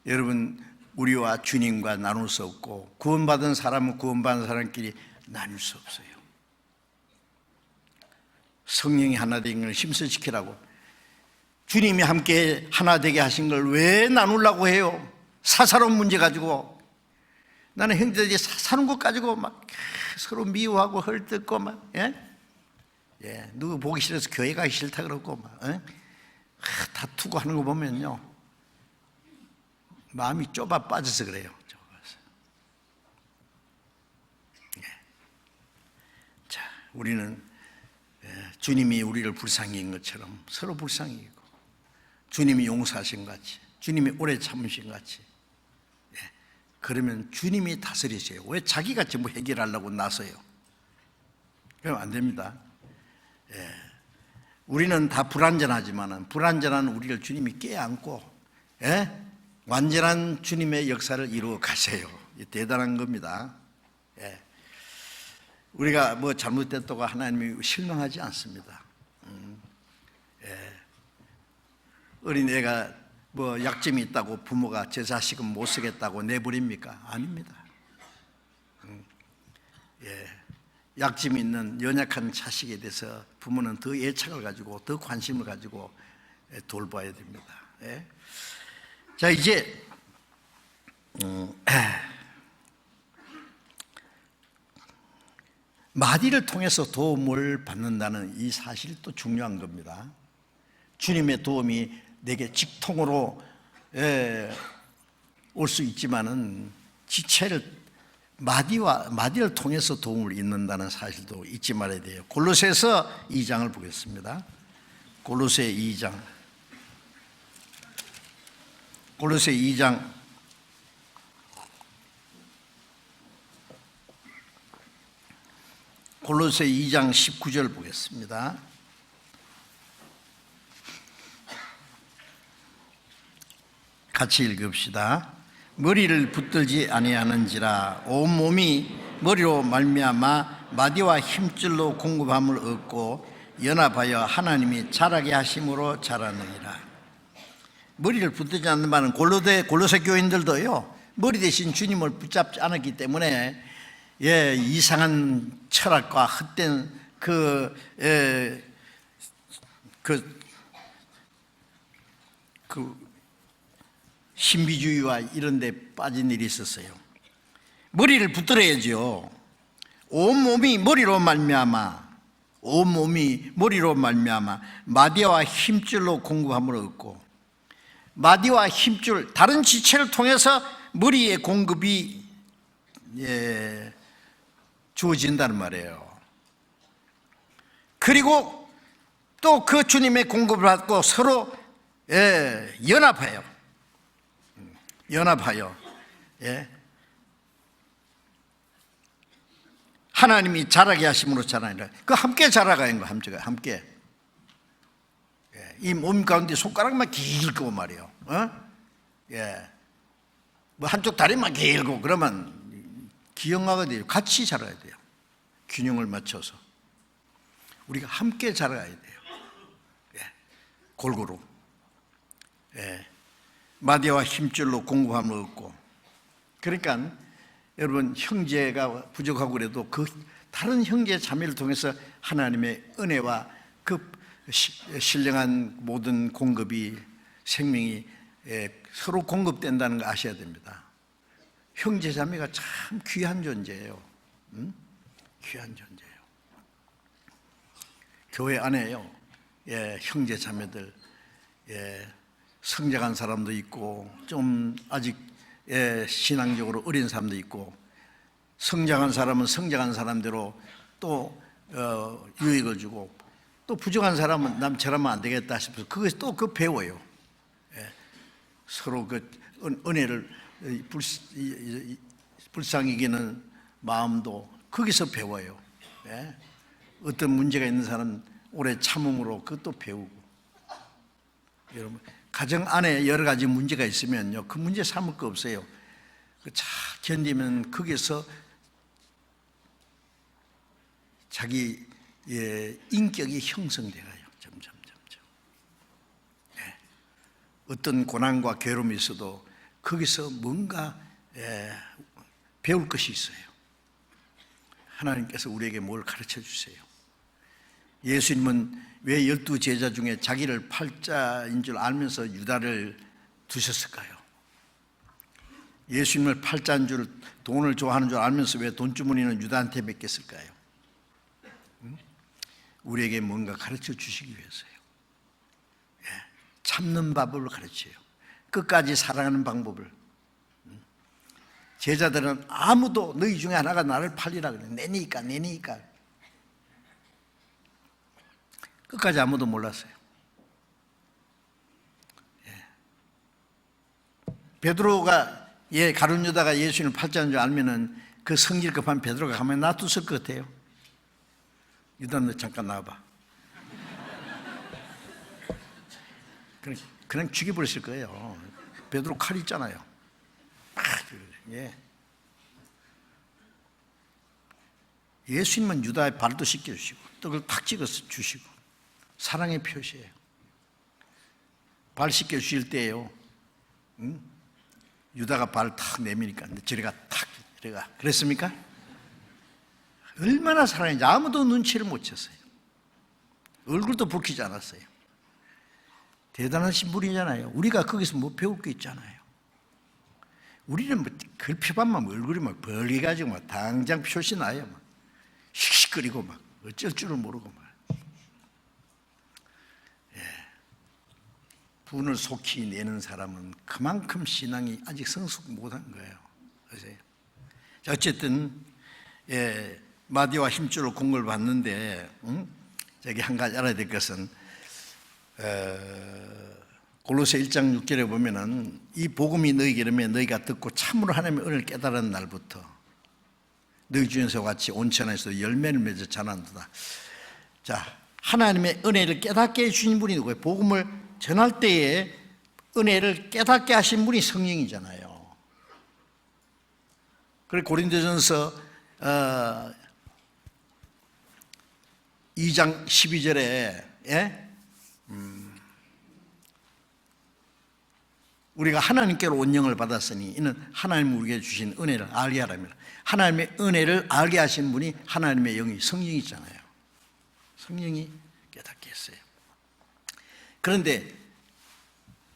S1: 여러분, 우리와 주님과 나눌 수 없고 구원받은 사람은 구원받은 사람끼리 나눌 수 없어요. 성령이 하나 되는 걸 힘써지키라고 주님이 함께 하나 되게 하신 걸 왜 나누려고 해요? 사사로운 문제 가지고 나는 형제들이 사는 것 가지고 막 서로 미워하고 헐뜯고 막 누구 보기 싫어서 교회 가기 싫다 그러고 막 다투고 하는 거 보면요 마음이 좁아 빠져서 그래요. 좁아서. 자, 우리는 주님이 우리를 불쌍히 한 것처럼 서로 불쌍히 하고 주님이 용서하신 것 같이 주님이 오래 참으신 것 같이 그러면 주님이 다스리세요. 왜 자기가 전부 해결하려고 나서요? 그러면 안 됩니다. 우리는 다 불완전하지만 불완전한 우리를 주님이 껴안고 완전한 주님의 역사를 이루어 가세요. 대단한 겁니다. 우리가 뭐 잘못됐다고 하나님이 실망하지 않습니다. 어린애가 뭐 약점이 있다고 부모가 제 자식은 못 쓰겠다고 내버립니까? 아닙니다. 약점이 있는 연약한 자식에 대해서 부모는 더 애착을 가지고 더 관심을 가지고 돌봐야 됩니다. 자, 이제 마디를 통해서 도움을 받는다는 이 사실이 또 중요한 겁니다. 주님의 도움이 내게 직통으로 올 수 있지만은 지체를 마디를 통해서 도움을 얻는다는 사실도 잊지 말아야 돼요. 골로새서 2장을 보겠습니다. 골로새 2장. 골로새 2장 19절 보겠습니다. 같이 읽읍시다. 머리를 붙들지 아니하는지라 온 몸이 머리로 말미암아 마디와 힘줄로 공급함을 얻고 연합하여 하나님이 자라게 하심으로 자라느니라. 머리를 붙들지 않는 바는 골로새 교인들도요 머리 대신 주님을 붙잡지 않았기 때문에 이상한 철학과 헛된 그 신비주의와 이런 데 빠진 일이 있었어요. 머리를 붙들어야죠. 온몸이 머리로 말미암아 마디와 힘줄로 공급함을 얻고 마디와 힘줄 다른 지체를 통해서 머리의 공급이 주어진다는 말이에요. 그리고 또 그 주님의 공급을 받고 서로 연합하여 하나님이 자라게 하심으로 자라니라. 그 함께 자라가는 거 함께. 이 몸 가운데 손가락만 길고 말이에요. 뭐 한쪽 다리만 길고 그러면 기형아가 돼요. 같이 자라야 돼요. 균형을 맞춰서 우리가 함께 자라야 돼요. 골고루. 마디와 힘줄로 공급함을 얻고. 그러니까 여러분 형제가 부족하고 그래도 그 다른 형제 자매를 통해서 하나님의 은혜와 그 신령한 모든 공급이 생명이 서로 공급된다는 거 아셔야 됩니다. 형제 자매가 참 귀한 존재예요. 귀한 존재예요. 교회 안에요. 형제 자매들 성장한 사람도 있고 좀 아직 신앙적으로 어린 사람도 있고 성장한 사람은 성장한 사람대로 또 유익을 주고 또 부족한 사람은 남처럼 안 되겠다 싶어서 그것이 또 그 배워요. 서로 그 은혜를 불쌍히 여기는 마음도 거기서 배워요. 어떤 문제가 있는 사람은 오래 참음으로 그것도 배우고. 여러분 가정 안에 여러 가지 문제가 있으면요 그 문제 삼을 거 없어요. 잘 견디면 거기서 자기 인격이 형성돼가요. 점점. 어떤 고난과 괴로움이 있어도 거기서 뭔가 배울 것이 있어요. 하나님께서 우리에게 뭘 가르쳐 주세요. 예수님은 왜 12제자 중에 자기를 팔자인 줄 알면서 유다를 두셨을까요? 예수님을 팔자인 줄, 돈을 좋아하는 줄 알면서 왜 돈주머니는 유다한테 맡겼을까요? 우리에게 뭔가 가르쳐 주시기 위해서요. 참는 방법을 가르쳐요. 끝까지 사랑하는 방법을. 제자들은 아무도 너희 중에 하나가 나를 팔리라 그래. 내니까. 끝까지 아무도 몰랐어요. 베드로가 가룟 유다가 예수님을 팔자인 줄 알면은 그 성질 급한 베드로가 가만히 놔뒀을 것 같아요. 유다 너 잠깐 나와봐. 그냥 죽여버렸을 거예요. 베드로 칼 있잖아요. 예수님은 유다의 발도 씻겨주시고 떡을 탁 찍어서 주시고 사랑의 표시예요. 발 씻겨주실 때예요. 유다가 발 탁 내미니까 저리가 탁 들어가. 그랬습니까? 얼마나 사랑했는지 아무도 눈치를 못 챘어요. 얼굴도 붉히지 않았어요. 대단하신 분이잖아요. 우리가 거기서 뭐 배울 게 있잖아요. 우리는 뭐 글피반만 얼굴이 막 벌게가지고 막 당장 표시 나요. 막 씩씩거리고 막 어쩔 줄을 모르고 막. 분을 속히 내는 사람은 그만큼 신앙이 아직 성숙 못한 거예요. 그래서 어쨌든 마디와 힘줄로 공을 받는데 저기 한 가지 알아야 될 것은 골로새 1장 6절에 보면은 이 복음이 너희에게 이르면 너희가 듣고 참으로 하나님의 은혜를 깨달은 날부터 너희 중에서 같이 온천에서 열매를 맺어 자란다. 자, 하나님의 은혜를 깨닫게 해주신 분이 누구예요? 복음을 전할 때에 은혜를 깨닫게 하신 분이 성령이잖아요. 그리고 고린도전서 2장 12절에 우리가 하나님께로 온영을 받았으니 이는 하나님이 우리에게 주신 은혜를 알게 하랍니다. 하나님의 은혜를 알게 하신 분이 하나님의 영이 성령이잖아요. 성령이 깨닫게 했어요. 그런데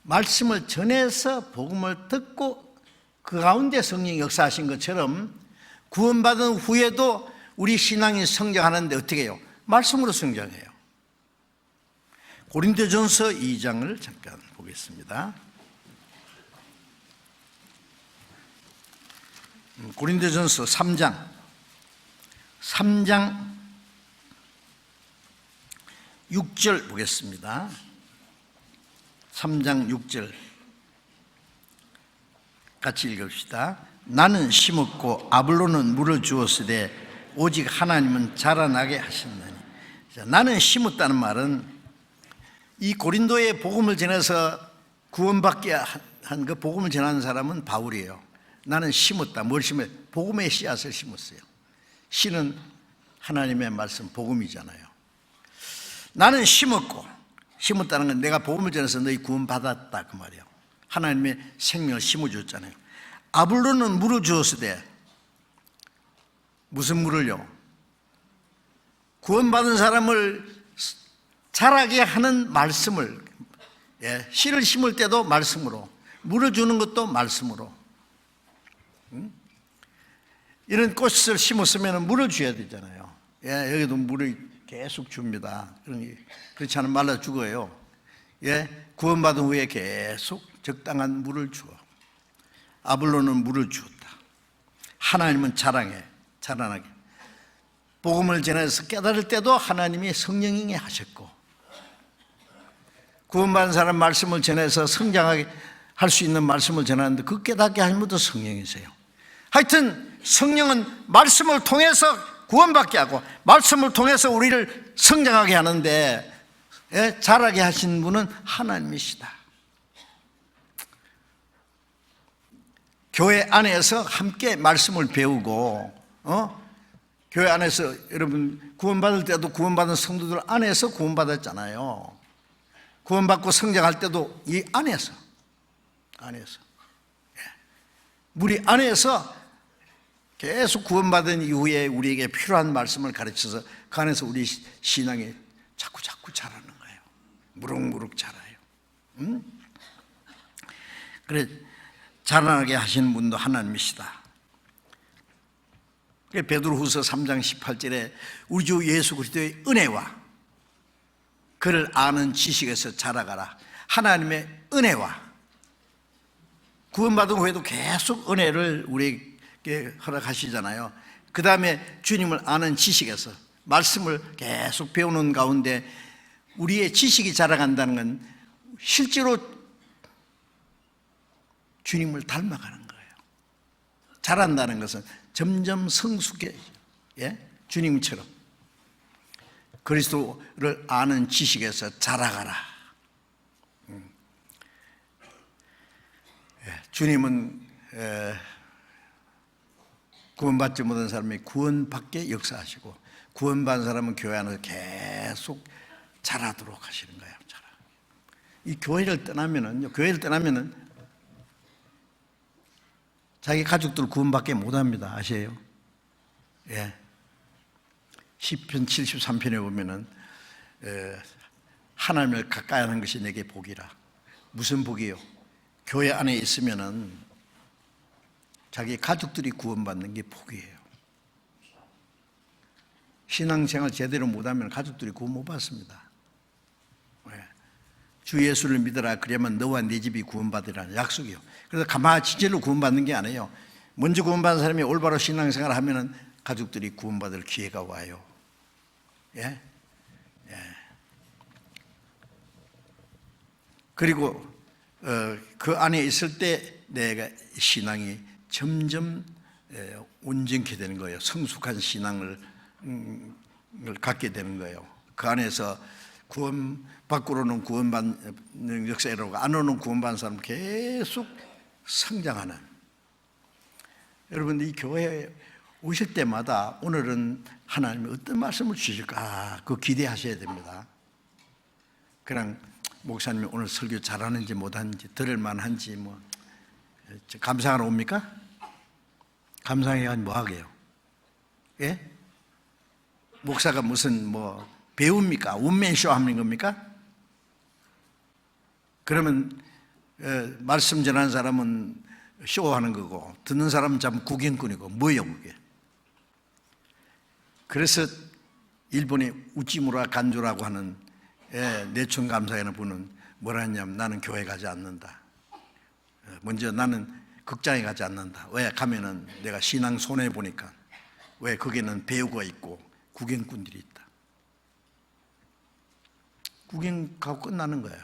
S1: 말씀을 전해서 복음을 듣고 그 가운데 성령이 역사하신 것처럼 구원받은 후에도 우리 신앙이 성장하는데 어떻게 해요? 말씀으로 성장해요. 고린도전서 2장을 잠깐 보겠습니다. 고린도전서 3장 6절 보겠습니다. 3장 6절 같이 읽읍시다. 나는 심었고 아볼로는 물을 주었으되 오직 하나님은 자라나게 하셨나니. 나는 심었다는 말은 이 고린도의 복음을 전해서 구원받게 한 그 복음을 전하는 사람은 바울이에요. 나는 심었다. 뭘 심어요? 복음의 씨앗을 심었어요. 씨는 하나님의 말씀 복음이잖아요. 나는 심었다는 건 내가 복음을 전해서 너희 구원받았다 그 말이에요. 하나님의 생명을 심어줬잖아요. 아볼로는 물을 주었으되 무슨 물을요? 구원받은 사람을 자라게 하는 말씀을, 씨를 심을 때도 말씀으로, 물을 주는 것도 말씀으로. 이런 꽃을 심었으면 물을 줘야 되잖아요. 여기도 물을 계속 줍니다. 그렇지 않으면 말라 죽어요. 구원받은 후에 계속 적당한 물을 주어. 아볼로는 물을 주었다. 하나님은 자라나게. 복음을 전해서 깨달을 때도 하나님이 성령이 하셨고, 구원받은 사람 말씀을 전해서 성장하게 할 수 있는 말씀을 전하는데 그 깨닫게 하신 분도 성령이세요. 하여튼 성령은 말씀을 통해서 구원받게 하고 말씀을 통해서 우리를 성장하게 하는데 자라게 하신 분은 하나님이시다. 교회 안에서 함께 말씀을 배우고, 교회 안에서 여러분 구원받을 때도 구원받은 성도들 안에서 구원받았잖아요. 구원받고 성장할 때도 이 안에서 우리 안에서 계속 구원받은 이후에 우리에게 필요한 말씀을 가르쳐서 그 안에서 우리 신앙이 자꾸 자라는 거예요. 무럭무럭 자라요. 그래 자라나게 하시는 분도 하나님이시다. 베드로후서 3장 18절에 우리 주 예수 그리스도의 은혜와 그를 아는 지식에서 자라가라. 하나님의 은혜와 구원받은 후에도 계속 은혜를 우리에게 허락하시잖아요. 그 다음에 주님을 아는 지식에서 말씀을 계속 배우는 가운데 우리의 지식이 자라간다는 건 실제로 주님을 닮아가는 거예요. 자란다는 것은 점점 성숙해, 주님처럼 그리스도를 아는 지식에서 자라가라. 주님은 구원받지 못한 사람이 구원받게 역사하시고 구원받은 사람은 교회 안에서 계속 자라도록 하시는 거예요. 이 교회를 떠나면은 자기 가족들 구원받게 못합니다. 아세요? 시편 73편에 보면은 하나님을 가까이 하는 것이 내게 복이라. 무슨 복이요? 교회 안에 있으면은 자기 가족들이 구원받는 게 복이에요. 신앙생활 제대로 못하면 가족들이 구원 못 받습니다. 주 예수를 믿어라. 그러면 너와 네 집이 구원받으라는 약속이요. 그래서 가만히 진짜로 구원받는 게 아니에요. 먼저 구원받은 사람이 올바로 신앙생활을 하면은 가족들이 구원받을 기회가 와요. 그리고 그 안에 있을 때 내가 신앙이 점점 온전케 되는 거예요. 성숙한 신앙을 갖게 되는 거예요. 그 안에서 구원 밖으로는 구원받는 역사라고 안으로는 구원받는 사람 계속 성장하는. 여러분 이 교회에 오실 때마다 오늘은 하나님이 어떤 말씀을 주실까 그 기대하셔야 됩니다. 그냥 목사님이 오늘 설교 잘하는지 못하는지 들을 만한지 뭐 감상하러 옵니까? 감상해야 뭐 하게요? 목사가 무슨 뭐 배웁니까? 원맨쇼 하는 겁니까? 그러면 말씀 전하는 사람은 쇼하는 거고 듣는 사람은 참 구경꾼이고 뭐예요 그게? 그래서 일본의 우찌무라 간조라고 하는 내춘 감사하는 분은 뭐라 했냐면 나는 교회 가지 않는다. 먼저 나는 극장에 가지 않는다. 왜? 가면은 내가 신앙 손해 보니까. 왜? 거기는 배우가 있고 구경꾼들이 있다. 구경 가고 끝나는 거예요.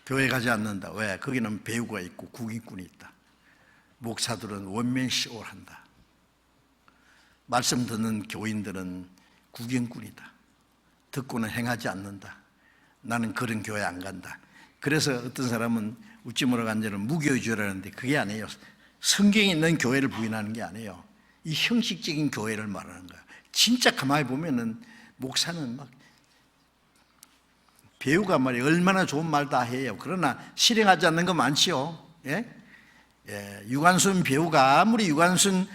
S1: 교회 가지 않는다. 왜? 거기는 배우가 있고 구경꾼이 있다. 목사들은 원맨쇼를 한다. 말씀 듣는 교인들은 구경꾼이다. 듣고는 행하지 않는다. 나는 그런 교회 안 간다. 그래서 어떤 사람은 우찌무라 간절은 무교주의라는데 그게 아니에요. 성경에 있는 교회를 부인하는 게 아니에요. 이 형식적인 교회를 말하는 거예요. 진짜 가만히 보면은 목사는 막 배우가 말이에요. 얼마나 좋은 말 다 해요. 그러나 실행하지 않는 거 많지요. 유관순 배우가 아무리 유관순처럼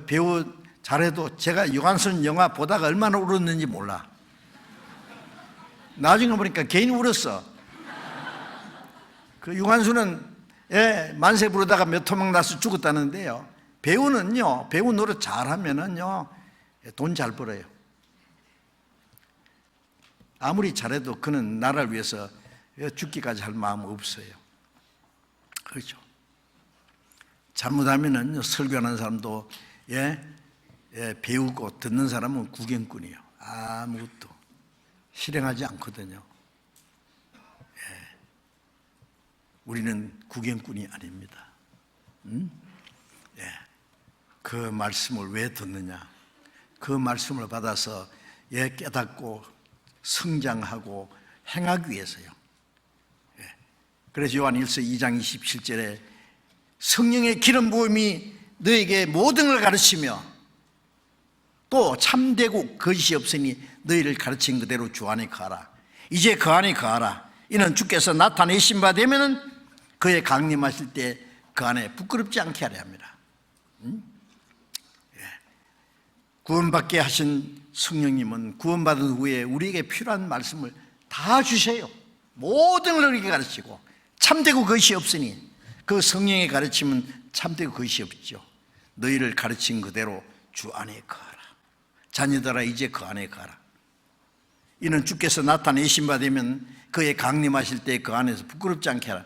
S1: 배우 잘해도 제가 유관순 영화 보다가 얼마나 울었는지 몰라. 나중에 보니까 괜히 울었어. 그 유관순은 만세 부르다가 몇 토막 나서 죽었다는데요. 배우는요, 배우 노릇 잘하면은요, 돈 잘 벌어요. 아무리 잘해도 그는 나라를 위해서 죽기까지 할 마음 없어요. 그렇죠. 잘못하면은 설교하는 사람도 배우고 듣는 사람은 구경꾼이에요. 아무것도 실행하지 않거든요. 우리는 구경꾼이 아닙니다. 그 말씀을 왜 듣느냐? 그 말씀을 받아서 깨닫고 성장하고 행하기 위해서요. 그래서 요한 1서 2장 27절에 성령의 기름 부음이 너에게 모든 걸 가르치며 또 참되고 거짓이 없으니 너희를 가르친 그대로 주 안에 거하라. 이제 그 안에 거하라. 이는 주께서 나타내신 바 되면은 그의 강림하실 때 그 안에 부끄럽지 않게 하려 합니다. 구원받게 하신 성령님은 구원받은 후에 우리에게 필요한 말씀을 다 주셔요. 모든 걸 우리에게 가르치고 참되고 거짓이 없으니 그 성령의 가르침은 참되고 거짓이 없죠. 너희를 가르친 그대로 주 안에 거하라. 자녀들아 이제 그 안에 거하라. 이는 주께서 나타내신 바 되면 그의 강림하실 때 그 안에서 부끄럽지 않게 하라.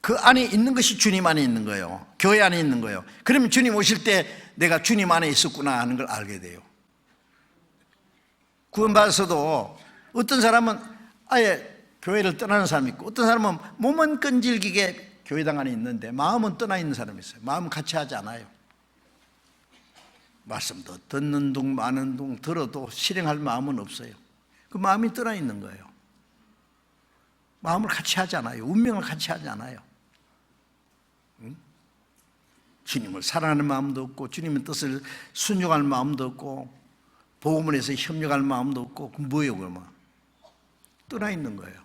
S1: 그 안에 있는 것이 주님 안에 있는 거예요. 교회 안에 있는 거예요. 그러면 주님 오실 때 내가 주님 안에 있었구나 하는 걸 알게 돼요. 구원받아서도 어떤 사람은 아예 교회를 떠나는 사람이 있고 어떤 사람은 몸은 끈질기게 교회당 안에 있는데 마음은 떠나 있는 사람이 있어요. 마음은 같이 하지 않아요. 말씀도 듣는 둥 마는 둥 들어도 실행할 마음은 없어요. 그 마음이 떠나 있는 거예요. 마음을 같이 하지 않아요. 운명을 같이 하지 않아요. 주님을 사랑하는 마음도 없고 주님의 뜻을 순종할 마음도 없고 복음을 해서 협력할 마음도 없고 그럼 뭐예요 그러면? 떠나 있는 거예요.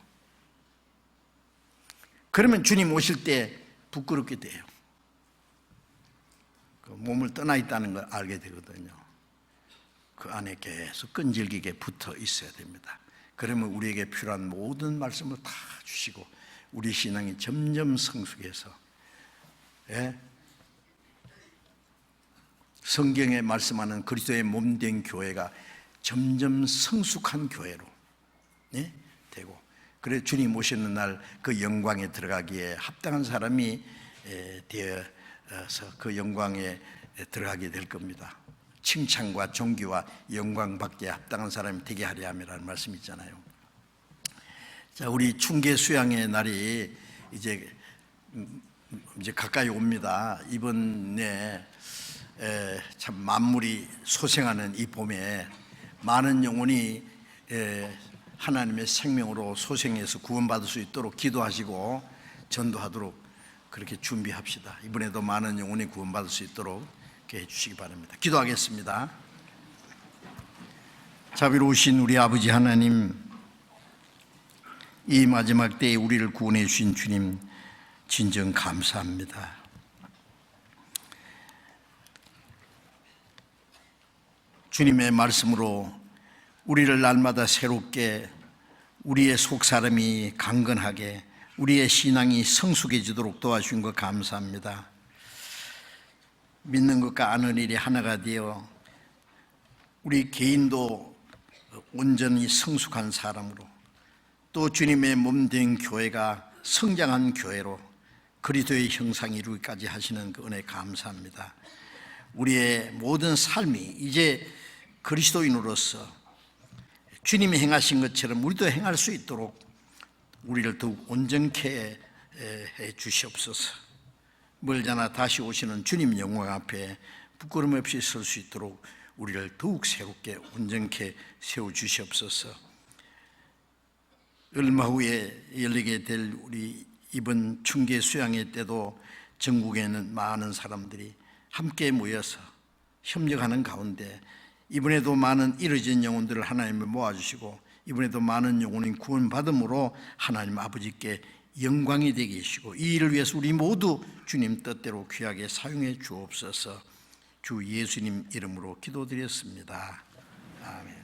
S1: 그러면 주님 오실 때 부끄럽게 돼요. 그 몸을 떠나 있다는 걸 알게 되거든요. 그 안에 계속 끈질기게 붙어 있어야 됩니다. 그러면 우리에게 필요한 모든 말씀을 다 주시고 우리 신앙이 점점 성숙해서 성경에 말씀하는 그리스도의 몸된 교회가 점점 성숙한 교회로 되고 그래 주님 오시는 날 그 영광에 들어가기에 합당한 사람이 되어서 그 영광에 들어가게 될 겁니다. 칭찬과 존귀와 영광 받기에 합당한 사람이 되게 하려 함이라는 말씀이 있잖아요. 자, 우리 충계 수양의 날이 이제 가까이 옵니다. 이번에 참 만물이 소생하는 이 봄에 많은 영혼이 하나님의 생명으로 소생해서 구원받을 수 있도록 기도하시고 전도하도록 그렇게 준비합시다. 이번에도 많은 영혼이 구원받을 수 있도록 해주시기 바랍니다. 기도하겠습니다. 자비로우신 우리 아버지 하나님, 이 마지막 때에 우리를 구원해 주신 주님 진정 감사합니다. 주님의 말씀으로 우리를 날마다 새롭게 우리의 속사람이 강건하게 우리의 신앙이 성숙해지도록 도와주신 것 감사합니다. 믿는 것과 아는 일이 하나가 되어 우리 개인도 온전히 성숙한 사람으로 또 주님의 몸된 교회가 성장한 교회로 그리스도의 형상이 이루기까지 하시는 그 은혜 감사합니다. 우리의 모든 삶이 이제 그리스도인으로서 주님이 행하신 것처럼 우리도 행할 수 있도록 우리를 더욱 온전케 해 주시옵소서. 멀잖아 다시 오시는 주님 영광 앞에 부끄럼 없이 설 수 있도록 우리를 더욱 새롭게 온전케 세워주시옵소서. 얼마 후에 열리게 될 우리 이번 충계 수양회 때도 전국에는 많은 사람들이 함께 모여서 협력하는 가운데 이번에도 많은 이루어진 영혼들을 하나님을 모아주시고 이번에도 많은 영혼이 구원받음으로 하나님 아버지께 영광이 되게 하시고 이 일을 위해서 우리 모두 주님 뜻대로 귀하게 사용해 주옵소서. 주 예수님 이름으로 기도드렸습니다. 아멘.